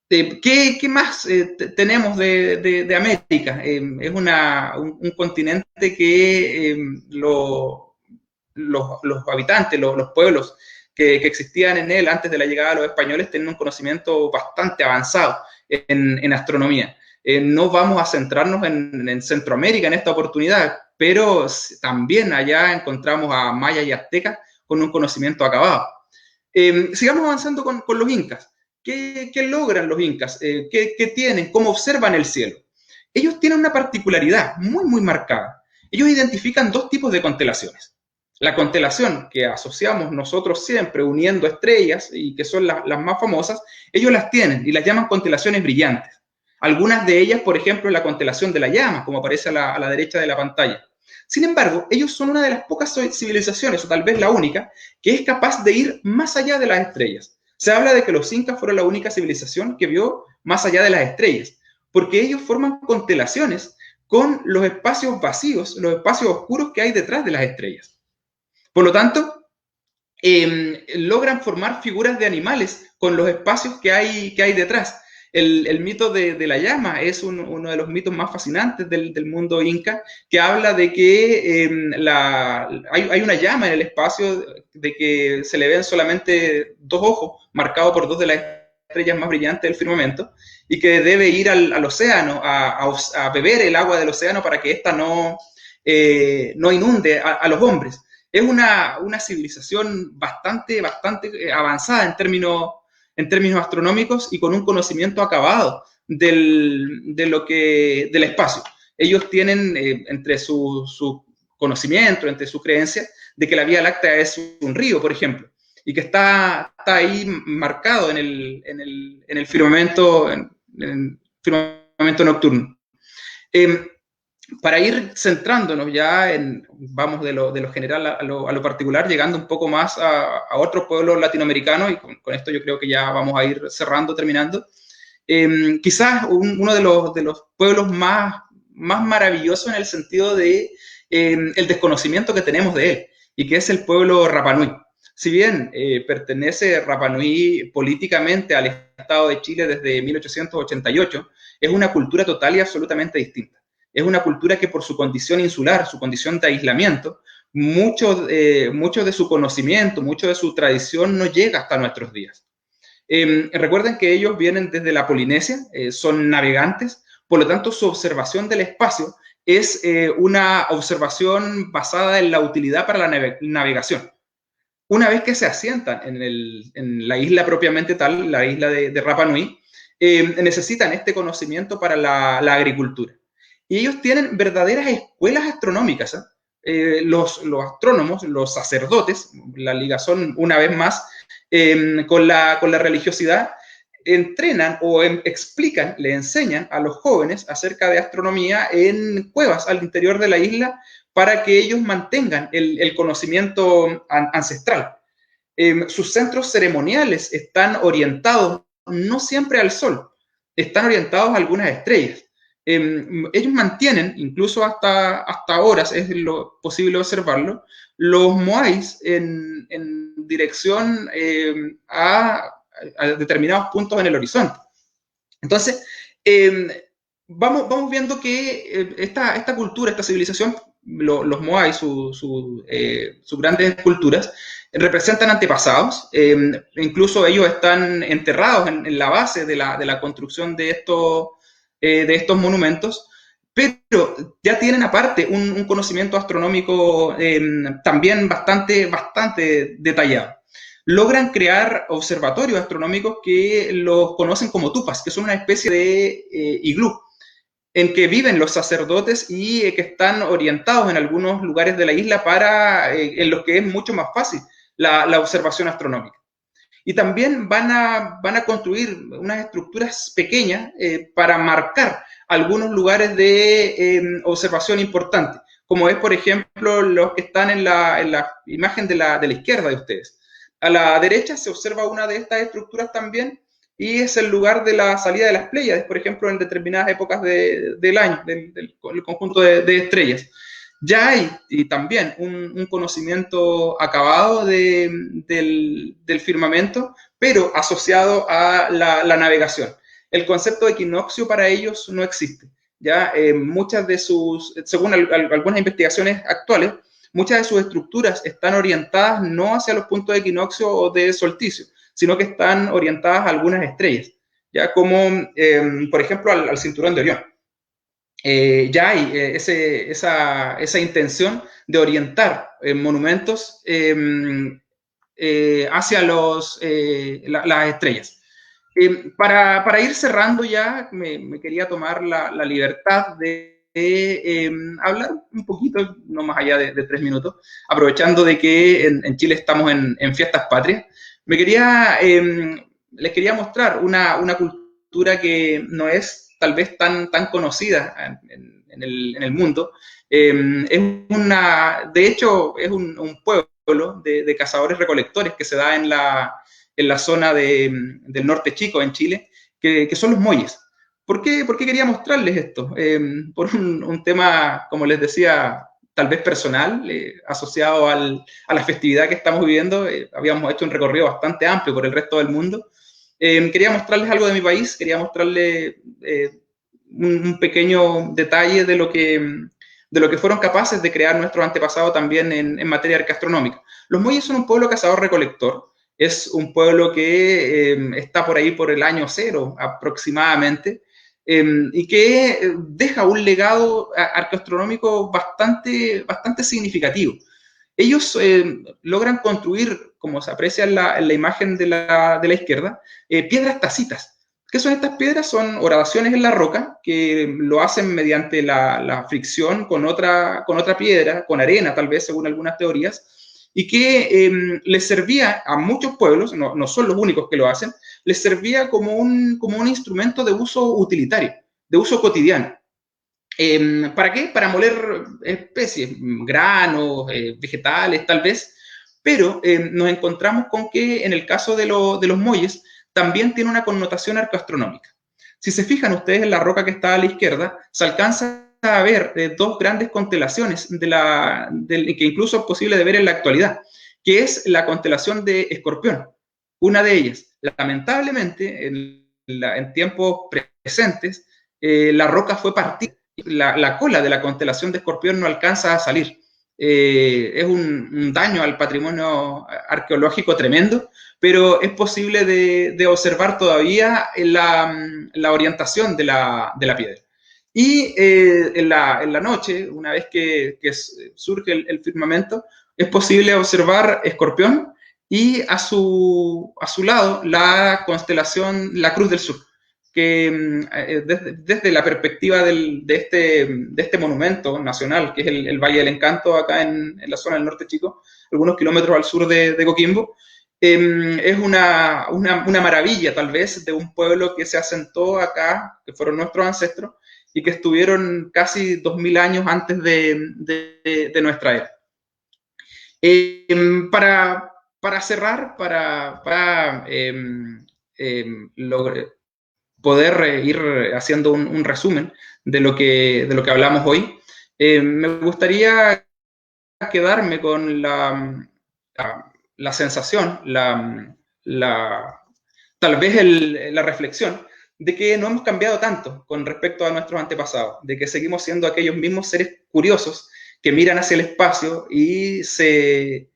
¿Qué más tenemos de América? Es un continente que los habitantes, los pueblos que existían en él antes de la llegada de los españoles tienen un conocimiento bastante avanzado en astronomía. No vamos a centrarnos en Centroamérica en esta oportunidad, pero también allá encontramos a mayas y aztecas con un conocimiento acabado. Sigamos avanzando con los incas. ¿Qué logran los incas? ¿Qué tienen? ¿Cómo observan el cielo? Ellos tienen una particularidad muy, muy marcada. Ellos identifican dos tipos de constelaciones. La constelación que asociamos nosotros siempre uniendo estrellas y que son las más famosas, ellos las tienen y las llaman constelaciones brillantes. Algunas de ellas, por ejemplo, la constelación de la llama, como aparece a la derecha de la pantalla. Sin embargo, ellos son una de las pocas civilizaciones, o tal vez la única, que es capaz de ir más allá de las estrellas. Se habla de que los incas fueron la única civilización que vio más allá de las estrellas, porque ellos forman constelaciones con los espacios vacíos, los espacios oscuros que hay detrás de las estrellas. Por lo tanto, logran formar figuras de animales con los espacios que hay detrás. El mito de la llama es uno de los mitos más fascinantes del mundo inca, que habla de que hay una llama en el espacio, de que se le ven solamente dos ojos, marcados por dos de las estrellas más brillantes del firmamento, y que debe ir al océano a beber el agua del océano para que ésta no inunde a los hombres. Es una civilización bastante avanzada en términos astronómicos y con un conocimiento acabado del espacio. Ellos tienen entre su conocimiento, entre su creencia, de que la Vía Láctea es un río, por ejemplo, y que está ahí marcado en el firmamento, nocturno. Para ir centrándonos ya vamos de lo general a lo particular, llegando un poco más a otros pueblos latinoamericanos, y con esto yo creo que ya vamos a ir terminando. Quizás uno de los pueblos más maravillosos en el sentido de el desconocimiento que tenemos de él, y que es el pueblo Rapa Nui. Si bien pertenece Rapa Nui políticamente al Estado de Chile desde 1888, es una cultura total y absolutamente distinta. Es una cultura que por su condición insular, su condición de aislamiento, mucho de su conocimiento, mucho de su tradición no llega hasta nuestros días. Recuerden que ellos vienen desde la Polinesia, son navegantes, por lo tanto su observación del espacio es una observación basada en la utilidad para la navegación. Una vez que se asientan en la isla propiamente tal, la isla de Rapa Nui, necesitan este conocimiento para la agricultura. Y ellos tienen verdaderas escuelas astronómicas, los astrónomos, los sacerdotes, la ligazón una vez más con la religiosidad, entrenan o explican, le enseñan a los jóvenes acerca de astronomía en cuevas al interior de la isla para que ellos mantengan el conocimiento ancestral. Sus centros ceremoniales están orientados no siempre al sol, están orientados a algunas estrellas. Ellos mantienen, incluso hasta horas, es posible observarlo, los moais en dirección a determinados puntos en el horizonte. Entonces, vamos viendo que esta cultura, esta civilización, los moais, sus grandes culturas, representan antepasados, incluso ellos están enterrados en la base de la construcción de estos monumentos, pero ya tienen aparte un conocimiento astronómico también bastante detallado. Logran crear observatorios astronómicos que los conocen como tupas, que son una especie de iglú, en que viven los sacerdotes y que están orientados en algunos lugares de la isla en los que es mucho más fácil la observación astronómica. Y también van a construir unas estructuras pequeñas para marcar algunos lugares de observación importantes, como es, por ejemplo, los que están en la imagen de la izquierda de ustedes. A la derecha se observa una de estas estructuras también, y es el lugar de la salida de las Pléyades, por ejemplo, en determinadas épocas del año, del conjunto de estrellas. Ya hay y también un conocimiento acabado del firmamento, pero asociado a la navegación. El concepto de equinoccio para ellos no existe. Ya muchas de según algunas investigaciones actuales, muchas de sus estructuras están orientadas no hacia los puntos de equinoccio o de solsticio, sino que están orientadas a algunas estrellas, ya como, por ejemplo, al cinturón de Orión. Ya hay esa intención de orientar monumentos hacia las estrellas. Para ir cerrando ya, me quería tomar la libertad de hablar un poquito, no más allá de 3 minutos, aprovechando de que en Chile estamos en fiestas patrias. Les quería mostrar una cultura que no es tal vez tan conocida en el mundo. De hecho, es un pueblo de cazadores-recolectores que se da en la zona del norte chico, en Chile, que son los Moyes. ¿Por qué quería mostrarles esto? Por un tema, como les decía, tal vez personal, asociado a la festividad que estamos viviendo. Habíamos hecho un recorrido bastante amplio por el resto del mundo. Quería mostrarles algo de mi país, quería mostrarles un pequeño detalle de lo que fueron capaces de crear nuestros antepasados también en materia arqueastronómica. Los Moyes son un pueblo cazador-recolector, es un pueblo que está por ahí por el año 0 aproximadamente, y que deja un legado arqueastronómico bastante significativo. Ellos logran construir, como se aprecia en la imagen de la izquierda, piedras tacitas. ¿Qué son estas piedras? Son horadaciones en la roca que lo hacen mediante la fricción con otra piedra, con arena tal vez, según algunas teorías, y que les servía a muchos pueblos, no son los únicos que lo hacen, les servía como un instrumento de uso utilitario, de uso cotidiano. ¿Para qué? Para moler especies, granos, vegetales tal vez, pero nos encontramos con que en el caso de los Moyes también tiene una connotación arqueastronómica. Si se fijan ustedes en la roca que está a la izquierda, se alcanza a ver dos grandes constelaciones que incluso es posible de ver en la actualidad, que es la constelación de Escorpión. Una de ellas, lamentablemente, en tiempos presentes, la roca fue partida. La cola de la constelación de Escorpión no alcanza a salir. Es un daño al patrimonio arqueológico tremendo, pero es posible de observar todavía la orientación de la piedra. Y en la noche, una vez que surge el firmamento, es posible observar Escorpión y a su lado la constelación, la Cruz del Sur. desde la perspectiva de este monumento nacional, que es el Valle del Encanto, acá en la zona del norte chico, algunos kilómetros al sur de Coquimbo, es una maravilla, tal vez, de un pueblo que se asentó acá, que fueron nuestros ancestros, y que estuvieron casi 2000 años antes de nuestra era. Para cerrar, poder ir haciendo un resumen de lo que hablamos hoy, me gustaría quedarme con la sensación, tal vez la reflexión de que no hemos cambiado tanto con respecto a nuestros antepasados, de que seguimos siendo aquellos mismos seres curiosos que miran hacia el espacio y se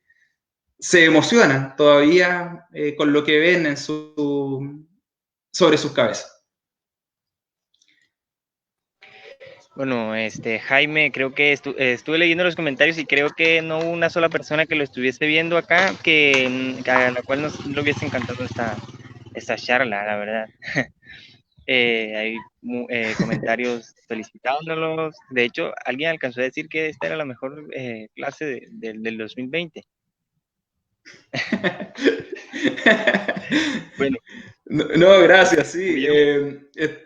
emocionan todavía con lo que ven sobre sus cabezas. Bueno, Jaime, creo que estuve leyendo los comentarios y creo que no hubo una sola persona que lo estuviese viendo acá a la cual nos le hubiese encantado esta charla, la verdad. Hay comentarios felicitándolos. De hecho, alguien alcanzó a decir que esta era la mejor clase del 2020. Bueno. No, gracias, sí.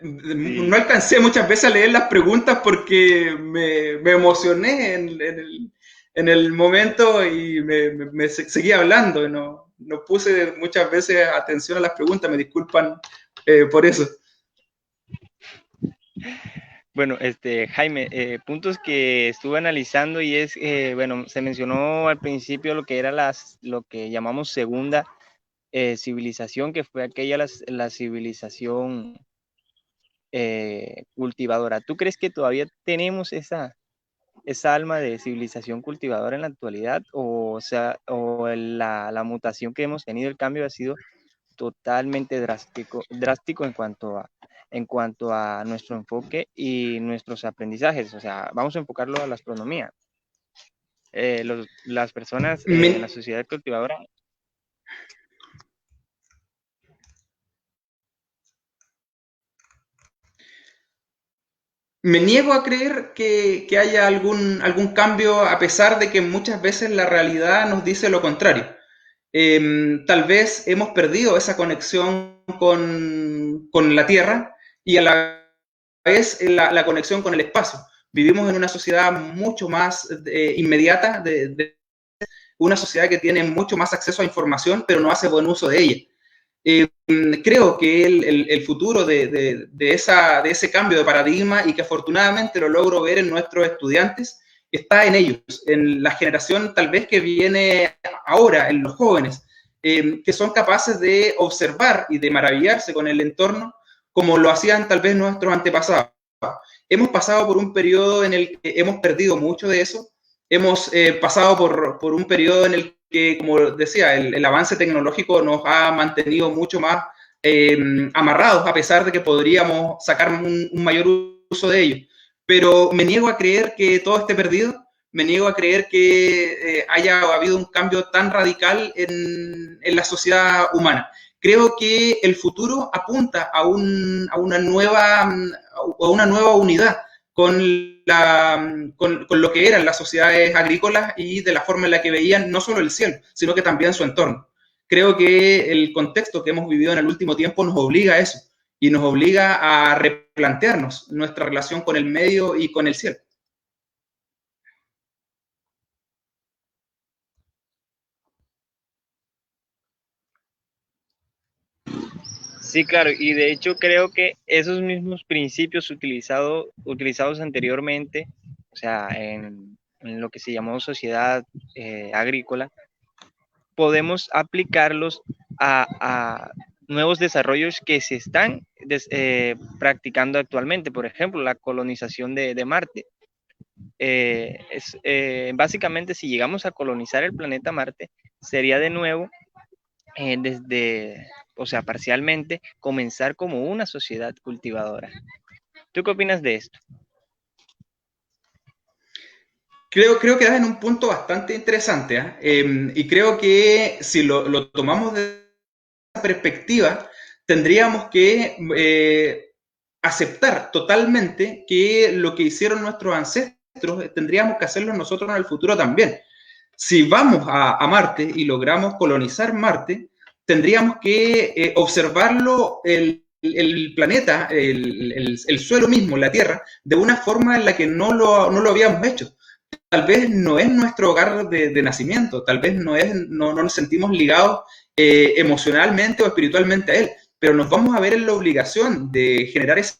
No alcancé muchas veces a leer las preguntas porque me emocioné en el momento y me seguí hablando. No puse muchas veces atención a las preguntas, me disculpan por eso. Bueno, Jaime, puntos que estuve analizando y es, bueno, se mencionó al principio lo que era lo que llamamos segunda civilización, que fue la civilización cultivadora. ¿Tú crees que todavía tenemos esa alma de civilización cultivadora en la actualidad? O sea, la mutación que hemos tenido, el cambio ha sido totalmente drástico en cuanto a nuestro enfoque y nuestros aprendizajes. O sea, vamos a enfocarlo a la astronomía. Las personas en la sociedad cultivadora. Me niego a creer que haya algún cambio, a pesar de que muchas veces la realidad nos dice lo contrario. Tal vez hemos perdido esa conexión con la Tierra y a la vez la conexión con el espacio. Vivimos en una sociedad mucho más inmediata, una sociedad que tiene mucho más acceso a información, pero no hace buen uso de ella. Creo que el futuro de ese cambio de paradigma, y que afortunadamente lo logro ver en nuestros estudiantes, está en ellos, en la generación tal vez que viene ahora, en los jóvenes, que son capaces de observar y de maravillarse con el entorno como lo hacían tal vez nuestros antepasados. Hemos pasado por un periodo en el que hemos perdido mucho de eso, hemos pasado por un periodo en el que, como decía, el avance tecnológico nos ha mantenido mucho más amarrados, a pesar de que podríamos sacar un mayor uso de ello. Pero me niego a creer que todo esté perdido, me niego a creer que haya habido un cambio tan radical en la sociedad humana. Creo que el futuro apunta a una nueva unidad con lo que eran las sociedades agrícolas y de la forma en la que veían no solo el cielo, sino que también su entorno. Creo que el contexto que hemos vivido en el último tiempo nos obliga a eso y nos obliga a replantearnos nuestra relación con el medio y con el cielo. Sí, claro, y de hecho creo que esos mismos principios utilizados anteriormente, o sea, en lo que se llamó sociedad agrícola, podemos aplicarlos a nuevos desarrollos que se están practicando actualmente. Por ejemplo, la colonización de Marte. Básicamente, si llegamos a colonizar el planeta Marte, sería de nuevo o sea, parcialmente, comenzar como una sociedad cultivadora. ¿Tú qué opinas de esto? Creo que das en un punto bastante interesante, y creo que si lo tomamos desde esa perspectiva, tendríamos que aceptar totalmente que lo que hicieron nuestros ancestros tendríamos que hacerlo nosotros en el futuro también. Si vamos a Marte y logramos colonizar Marte, tendríamos que observarlo, el planeta, el suelo mismo, la Tierra, de una forma en la que no lo habíamos hecho. Tal vez no es nuestro hogar de nacimiento, tal vez no nos sentimos ligados emocionalmente o espiritualmente a él, pero nos vamos a ver en la obligación de generar ese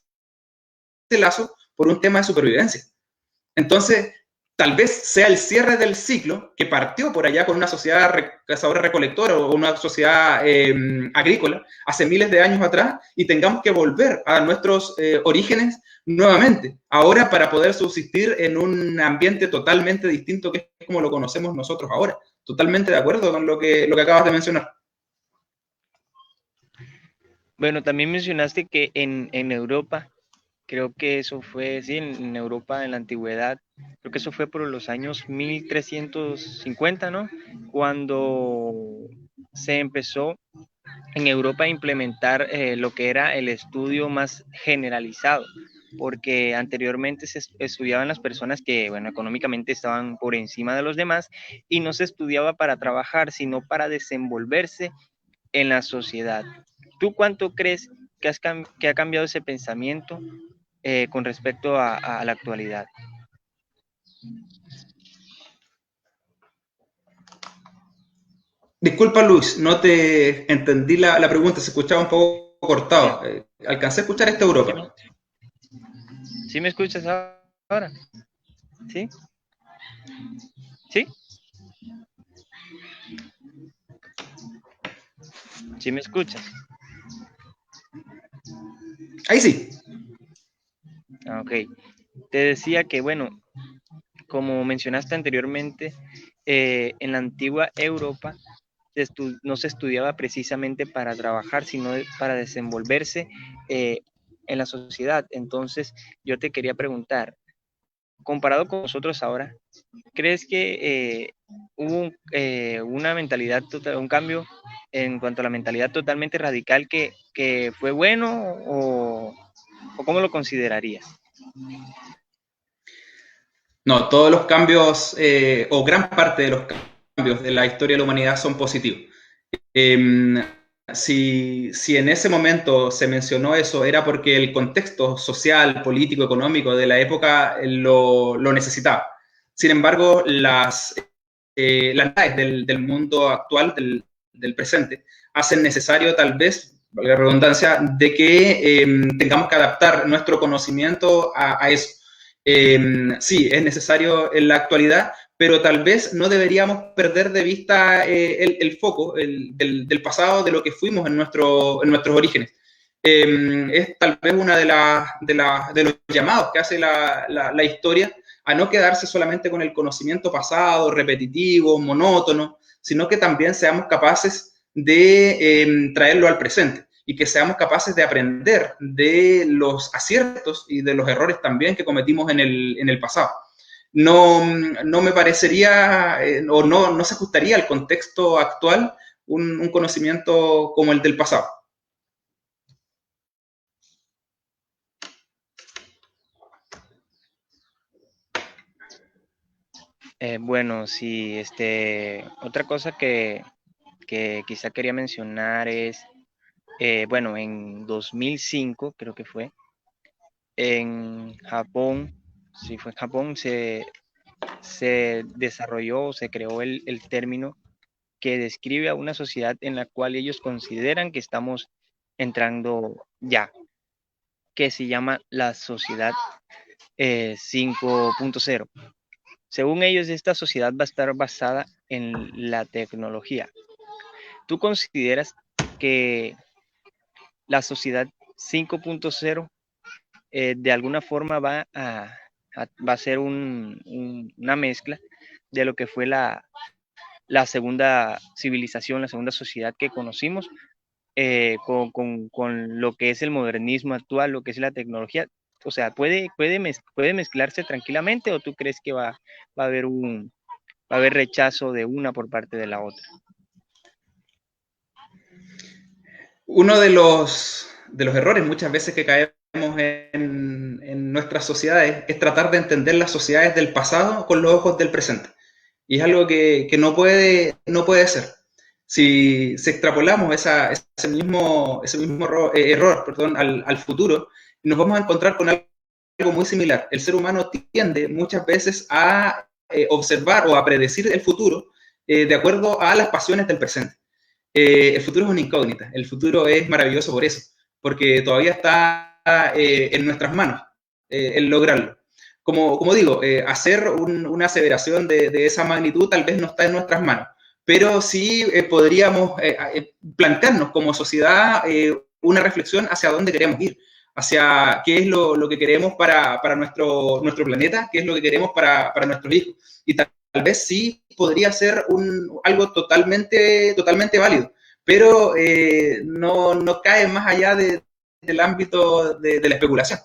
lazo por un tema de supervivencia. Entonces, tal vez sea el cierre del ciclo que partió por allá con una sociedad cazadora-recolectora o una sociedad agrícola hace miles de años atrás y tengamos que volver a nuestros orígenes nuevamente, ahora para poder subsistir en un ambiente totalmente distinto que es como lo conocemos nosotros ahora. Totalmente de acuerdo con lo que acabas de mencionar. Bueno, también mencionaste que en Europa, creo que eso fue, sí, en Europa en la antigüedad, creo que eso fue por los años 1350, ¿no? Cuando se empezó en Europa a implementar lo que era el estudio más generalizado, porque anteriormente se estudiaban las personas que, bueno, económicamente estaban por encima de los demás y no se estudiaba para trabajar, sino para desenvolverse en la sociedad. ¿Tú cuánto crees que ha cambiado ese pensamiento con respecto a la actualidad? Disculpa, Luis, no te entendí la pregunta, se escuchaba un poco cortado. Alcancé a escuchar esta ¿Sí Europa. me, sí me escuchas ahora? ¿Sí? ¿Sí? ¿Sí me escuchas? Ahí sí. Ah, ok. Te decía que, bueno, como mencionaste anteriormente, en la antigua Europa no se estudiaba precisamente para trabajar, sino para desenvolverse eh, en la sociedad. Entonces, yo te quería preguntar, comparado con nosotros ahora, ¿crees que hubo una mentalidad, total, un cambio en cuanto a la mentalidad totalmente radical que fue bueno o cómo lo considerarías? No, todos los cambios, o gran parte de los cambios de la historia de la humanidad son positivos. Eh, si en ese momento se mencionó eso, era porque el contexto social, político, económico de la época lo necesitaba. Sin embargo, las necesidades del mundo actual, del presente, hacen necesario tal vez, valga la redundancia, de que tengamos que adaptar nuestro conocimiento a eso. Sí, es necesario en la actualidad, pero tal vez no deberíamos perder de vista el foco del pasado, de lo que fuimos en nuestros orígenes. Es tal vez una de los llamados que hace la historia a no quedarse solamente con el conocimiento pasado, repetitivo, monótono, sino que también seamos capaces de traerlo al presente y que seamos capaces de aprender de los aciertos y de los errores también que cometimos en el pasado. No me parecería o no se ajustaría al contexto actual un conocimiento como el del pasado. Bueno, sí, otra cosa que quizá quería mencionar es, bueno, en 2005 creo que fue, en Japón, sí fue en Japón, se desarrolló, se creó el término que describe a una sociedad en la cual ellos consideran que estamos entrando ya, que se llama la sociedad 5.0. Según ellos, esta sociedad va a estar basada en la tecnología. ¿Tú consideras que la sociedad 5.0 de alguna forma va a ser una mezcla de lo que fue la segunda civilización, la segunda sociedad que conocimos, con lo que es el modernismo actual, lo que es la tecnología? O sea, ¿puede mezclarse tranquilamente o tú crees que va a haber va a haber rechazo de una por parte de la otra? Uno de los errores muchas veces que caemos en nuestras sociedades es tratar de entender las sociedades del pasado con los ojos del presente. Y es algo que no puede ser. Si extrapolamos ese mismo error, perdón, al futuro, nos vamos a encontrar con algo muy similar. El ser humano tiende muchas veces a observar o a predecir el futuro de acuerdo a las pasiones del presente. El futuro es una incógnita, el futuro es maravilloso por eso, porque todavía está en nuestras manos el lograrlo. Como digo, hacer una aseveración de esa magnitud tal vez no está en nuestras manos, pero sí podríamos plantearnos como sociedad una reflexión hacia dónde queremos ir, hacia qué es lo que queremos para nuestro planeta, qué es lo que queremos para nuestros hijos. Y tal vez sí podría ser algo totalmente válido, pero no cae más allá del ámbito de la especulación.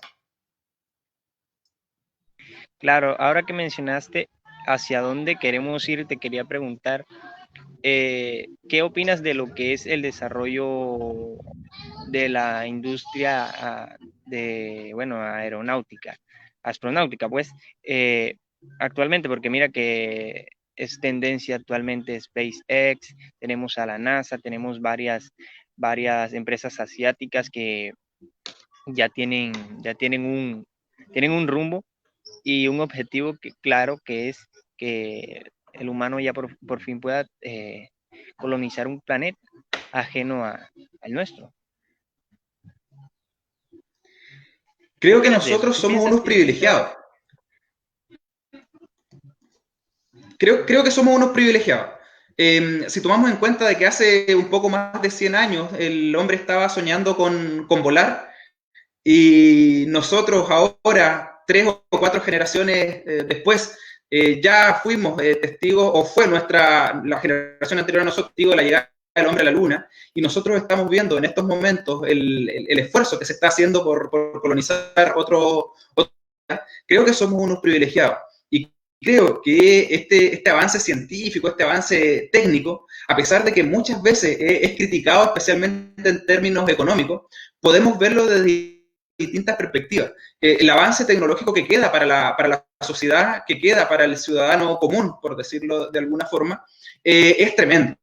Claro, ahora que mencionaste hacia dónde queremos ir, te quería preguntar, ¿qué opinas de lo que es el desarrollo de la industria de, bueno, aeronáutica, astronáutica, pues, actualmente? Porque mira que es tendencia actualmente SpaceX, tenemos a la NASA, tenemos varias empresas asiáticas que ya tienen, tienen un rumbo y un objetivo claro, que es que el humano ya por fin pueda colonizar un planeta ajeno al nuestro. ¿Qué Creo que opinas de eso? nosotros ¿Tú somos piensas unos que se va? privilegiados. Creo que somos unos privilegiados. Si tomamos en cuenta de que hace un poco más de 100 años el hombre estaba soñando con volar, y nosotros ahora, 3 o 4 generaciones después, ya fuimos testigos, o fue la generación anterior a nosotros, testigos de la llegada del hombre a la luna, y nosotros estamos viendo en estos momentos el esfuerzo que se está haciendo por colonizar otro. Creo que somos unos privilegiados. Y creo que este avance científico, este avance técnico, a pesar de que muchas veces es criticado, especialmente en términos económicos, podemos verlo desde distintas perspectivas. El avance tecnológico que queda para la sociedad, que queda para el ciudadano común, por decirlo de alguna forma, es tremendo.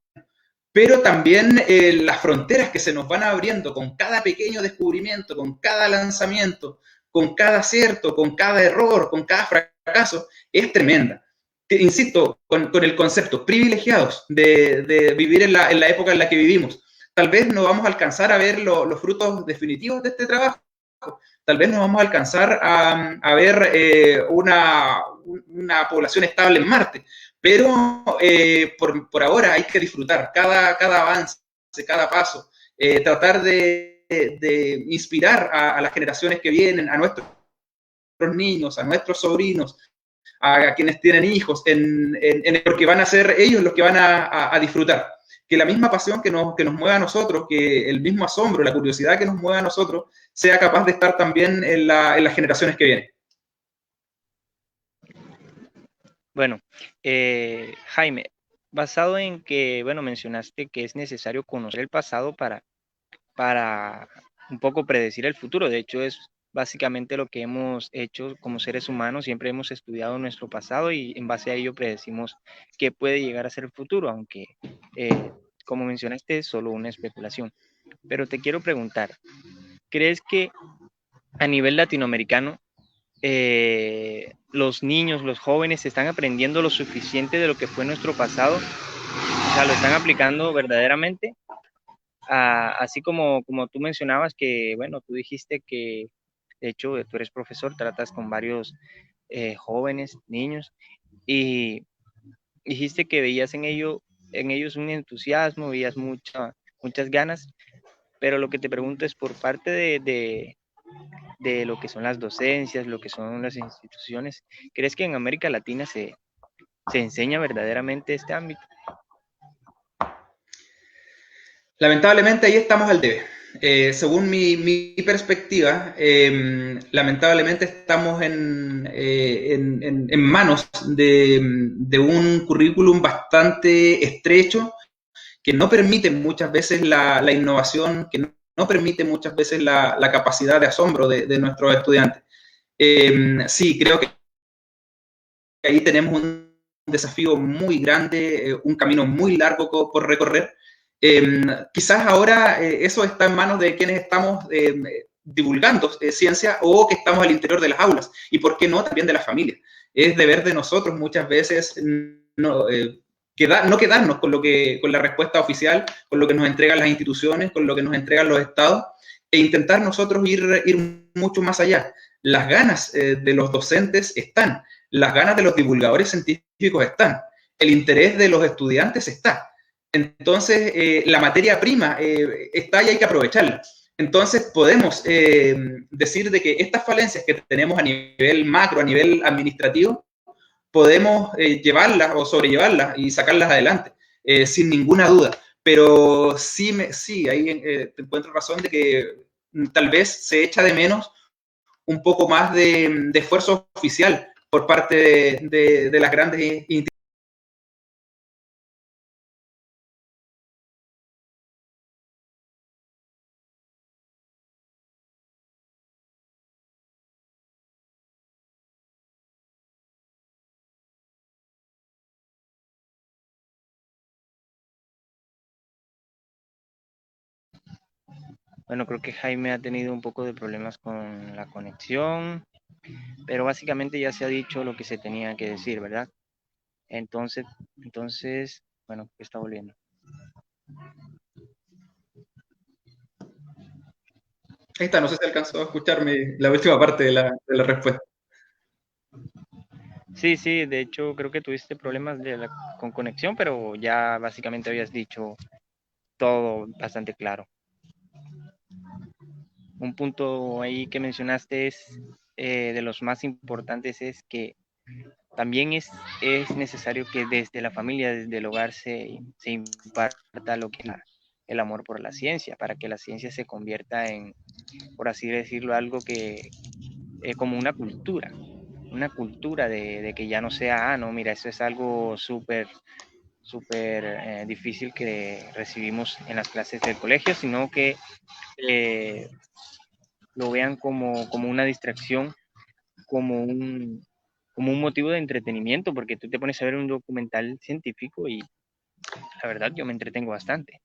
Pero también las fronteras que se nos van abriendo con cada pequeño descubrimiento, con cada lanzamiento, con cada acierto, con cada error, con cada fracaso, es tremenda. Insisto, con el concepto privilegiados de vivir en la época en la que vivimos. Tal vez no vamos a alcanzar a ver los frutos definitivos de este trabajo. Tal vez no vamos a alcanzar a ver una población estable en Marte, pero por ahora hay que disfrutar cada avance, cada paso, tratar de inspirar a las generaciones que vienen, a nuestros niños, a nuestros sobrinos, a quienes tienen hijos, porque van a ser ellos los que van a disfrutar. Que la misma pasión que nos mueve a nosotros, que el mismo asombro, la curiosidad que nos mueve a nosotros, sea capaz de estar también en las generaciones que vienen. Bueno, Jaime, basado en que, bueno, mencionaste que es necesario conocer el pasado para un poco predecir el futuro. De hecho, es básicamente lo que hemos hecho como seres humanos. Siempre hemos estudiado nuestro pasado y en base a ello predecimos qué puede llegar a ser el futuro, aunque, como mencionaste, es solo una especulación. Pero te quiero preguntar, ¿crees que a nivel latinoamericano los niños, los jóvenes están aprendiendo lo suficiente de lo que fue nuestro pasado? O sea, ¿lo están aplicando verdaderamente? Así como tú mencionabas que, bueno, tú dijiste que, de hecho, tú eres profesor, tratas con varios jóvenes, niños, y dijiste que veías en ellos un entusiasmo, veías muchas ganas, pero lo que te pregunto es por parte de lo que son las docencias, lo que son las instituciones, ¿crees que en América Latina se enseña verdaderamente este ámbito? Lamentablemente ahí estamos al debe. Según mi perspectiva, lamentablemente estamos en manos de un currículum bastante estrecho que no permiten muchas veces la innovación, que no permiten muchas veces la capacidad de asombro de nuestros estudiantes. Sí, creo que ahí tenemos un desafío muy grande, un camino muy largo por recorrer. Quizás ahora eso está en manos de quienes estamos divulgando ciencia o que estamos al interior de las aulas, y por qué no, también de las familias. Es deber de nosotros muchas veces no quedarnos con la respuesta oficial, con lo que nos entregan las instituciones, con lo que nos entregan los estados, e intentar nosotros ir mucho más allá. Las ganas de los docentes están, las ganas de los divulgadores científicos están, el interés de los estudiantes está. Entonces, la materia prima está y hay que aprovecharla. Entonces, podemos decir de que estas falencias que tenemos a nivel macro, a nivel administrativo, podemos llevarlas o sobrellevarlas y sacarlas adelante, sin ninguna duda. Pero sí, ahí te encuentro razón de que tal vez se echa de menos un poco más de esfuerzo oficial por parte de las grandes instituciones. Bueno, creo que Jaime ha tenido un poco de problemas con la conexión, pero básicamente ya se ha dicho lo que se tenía que decir, ¿verdad? Entonces, bueno, está volviendo. Ahí está, no sé si alcanzó a escucharme la última parte de la respuesta. Sí, sí, de hecho creo que tuviste problemas con conexión, pero ya básicamente habías dicho todo bastante claro. Un punto ahí que mencionaste es de los más importantes, es que también es necesario que desde la familia, desde el hogar, se imparta lo que es el amor por la ciencia, para que la ciencia se convierta en, por así decirlo, algo que como una cultura de que ya no sea, no, mira, eso es algo súper difícil que recibimos en las clases del colegio, sino que lo vean como una distracción, como un motivo de entretenimiento, porque tú te pones a ver un documental científico y la verdad yo me entretengo bastante.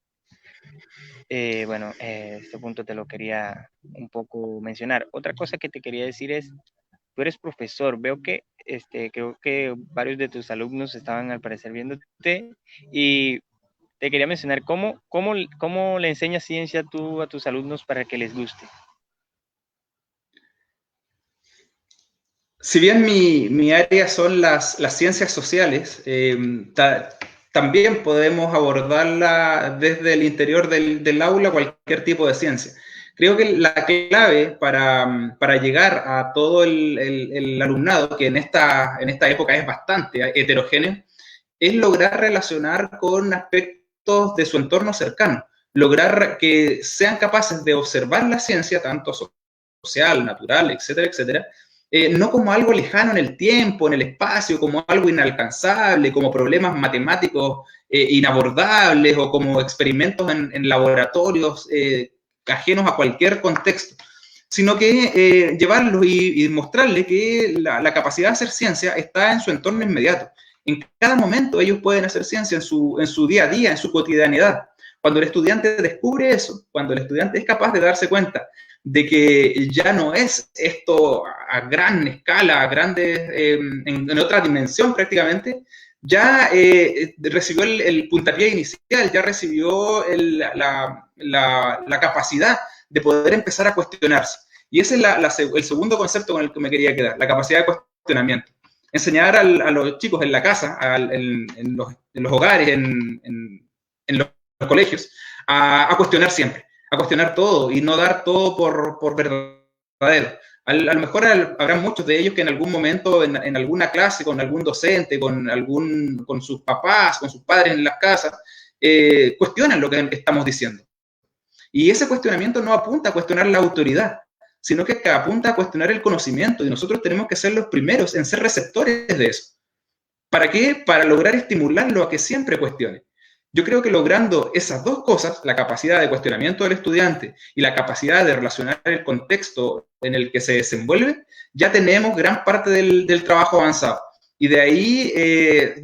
Bueno, este punto te lo quería un poco mencionar. Otra cosa que te quería decir es, tú eres profesor, veo que creo que varios de tus alumnos estaban al parecer viéndote y te quería mencionar, ¿cómo le enseñas ciencia tú a tus alumnos para que les guste? Si bien mi área son las ciencias sociales, también podemos abordarla desde el interior del aula, cualquier tipo de ciencia. Creo que la clave para llegar a todo el alumnado, que en esta época es bastante heterogéneo, es lograr relacionar con aspectos de su entorno cercano, lograr que sean capaces de observar la ciencia, tanto social, natural, etcétera, etcétera, no como algo lejano en el tiempo, en el espacio, como algo inalcanzable, como problemas matemáticos inabordables o como experimentos en laboratorios ajenos a cualquier contexto, sino que llevarlos y mostrarles que la capacidad de hacer ciencia está en su entorno inmediato. En cada momento ellos pueden hacer ciencia en su día a día, en su cotidianidad. Cuando el estudiante descubre eso, cuando el estudiante es capaz de darse cuenta de que ya no es esto a gran escala, a grandes, en otra dimensión prácticamente, ya recibió el puntapié inicial, ya recibió la capacidad de poder empezar a cuestionarse. Y ese es el segundo concepto con el que me quería quedar, la capacidad de cuestionamiento. Enseñar a los chicos en la casa, en los hogares, en los colegios, a cuestionar siempre, a cuestionar todo y no dar todo por verdadero. A lo mejor habrá muchos de ellos que en algún momento, en alguna clase, con algún docente, con sus papás, con sus padres en las casas, cuestionan lo que estamos diciendo. Y ese cuestionamiento no apunta a cuestionar la autoridad, sino que apunta a cuestionar el conocimiento, y nosotros tenemos que ser los primeros en ser receptores de eso. ¿Para qué? Para lograr estimularlo a que siempre cuestione. Yo creo que logrando esas dos cosas, la capacidad de cuestionamiento del estudiante y la capacidad de relacionar el contexto en el que se desenvuelve, ya tenemos gran parte del trabajo avanzado. Y de ahí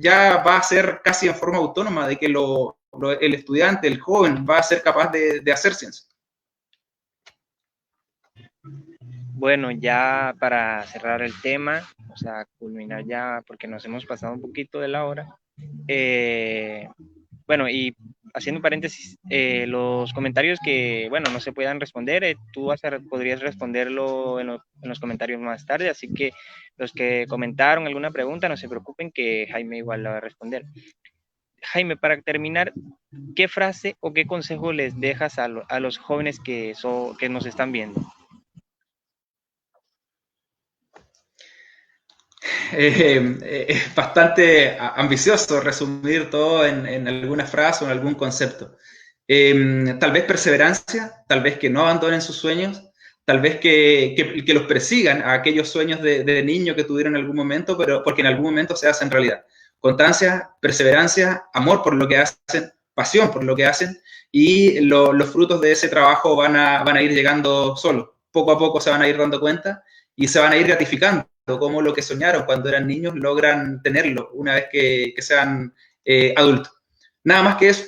ya va a ser casi en forma autónoma de que el estudiante, el joven, va a ser capaz de hacer ciencia. Bueno, ya para cerrar el tema, o sea, culminar ya, porque nos hemos pasado un poquito de la hora. Bueno, y haciendo un paréntesis, los comentarios que, bueno, no se puedan responder, tú podrías responderlo en los comentarios más tarde, así que los que comentaron alguna pregunta, no se preocupen que Jaime igual la va a responder. Jaime, para terminar, ¿qué frase o qué consejo les dejas a los jóvenes que nos están viendo? Es bastante ambicioso resumir todo en alguna frase o en algún concepto. Tal vez perseverancia, tal vez que no abandonen sus sueños, tal vez que los persigan a aquellos sueños de niño que tuvieron en algún momento, pero porque en algún momento se hacen realidad. Constancia, perseverancia, amor por lo que hacen, pasión por lo que hacen, y los frutos de ese trabajo van a ir llegando solos. Poco a poco se van a ir dando cuenta y se van a ir gratificando como lo que soñaron cuando eran niños logran tenerlo una vez que sean adultos. Nada más que eso.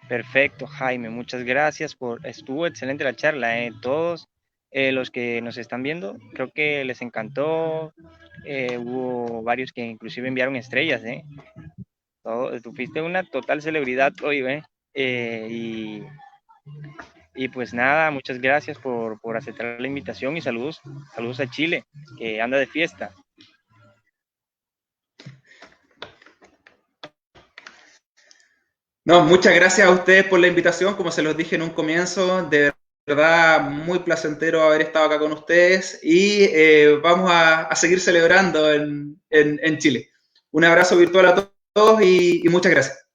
Perfecto, Jaime, muchas gracias estuvo excelente la charla, todos los que nos están viendo, creo que les encantó, hubo varios que inclusive enviaron estrellas, tú fuiste una total celebridad hoy, y, y pues nada, muchas gracias por aceptar la invitación y saludos a Chile, que anda de fiesta. No, muchas gracias a ustedes por la invitación. Como se los dije en un comienzo, de verdad muy placentero haber estado acá con ustedes y vamos a seguir celebrando en Chile. Un abrazo virtual a todos y muchas gracias.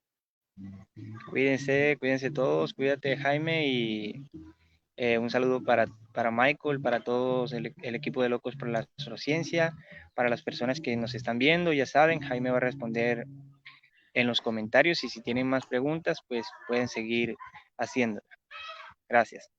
Cuídense todos, cuídate Jaime y un saludo para Michael, para todos el equipo de Locos por la Astrociencia, para las personas que nos están viendo, ya saben, Jaime va a responder en los comentarios y si tienen más preguntas, pues pueden seguir haciendo. Gracias.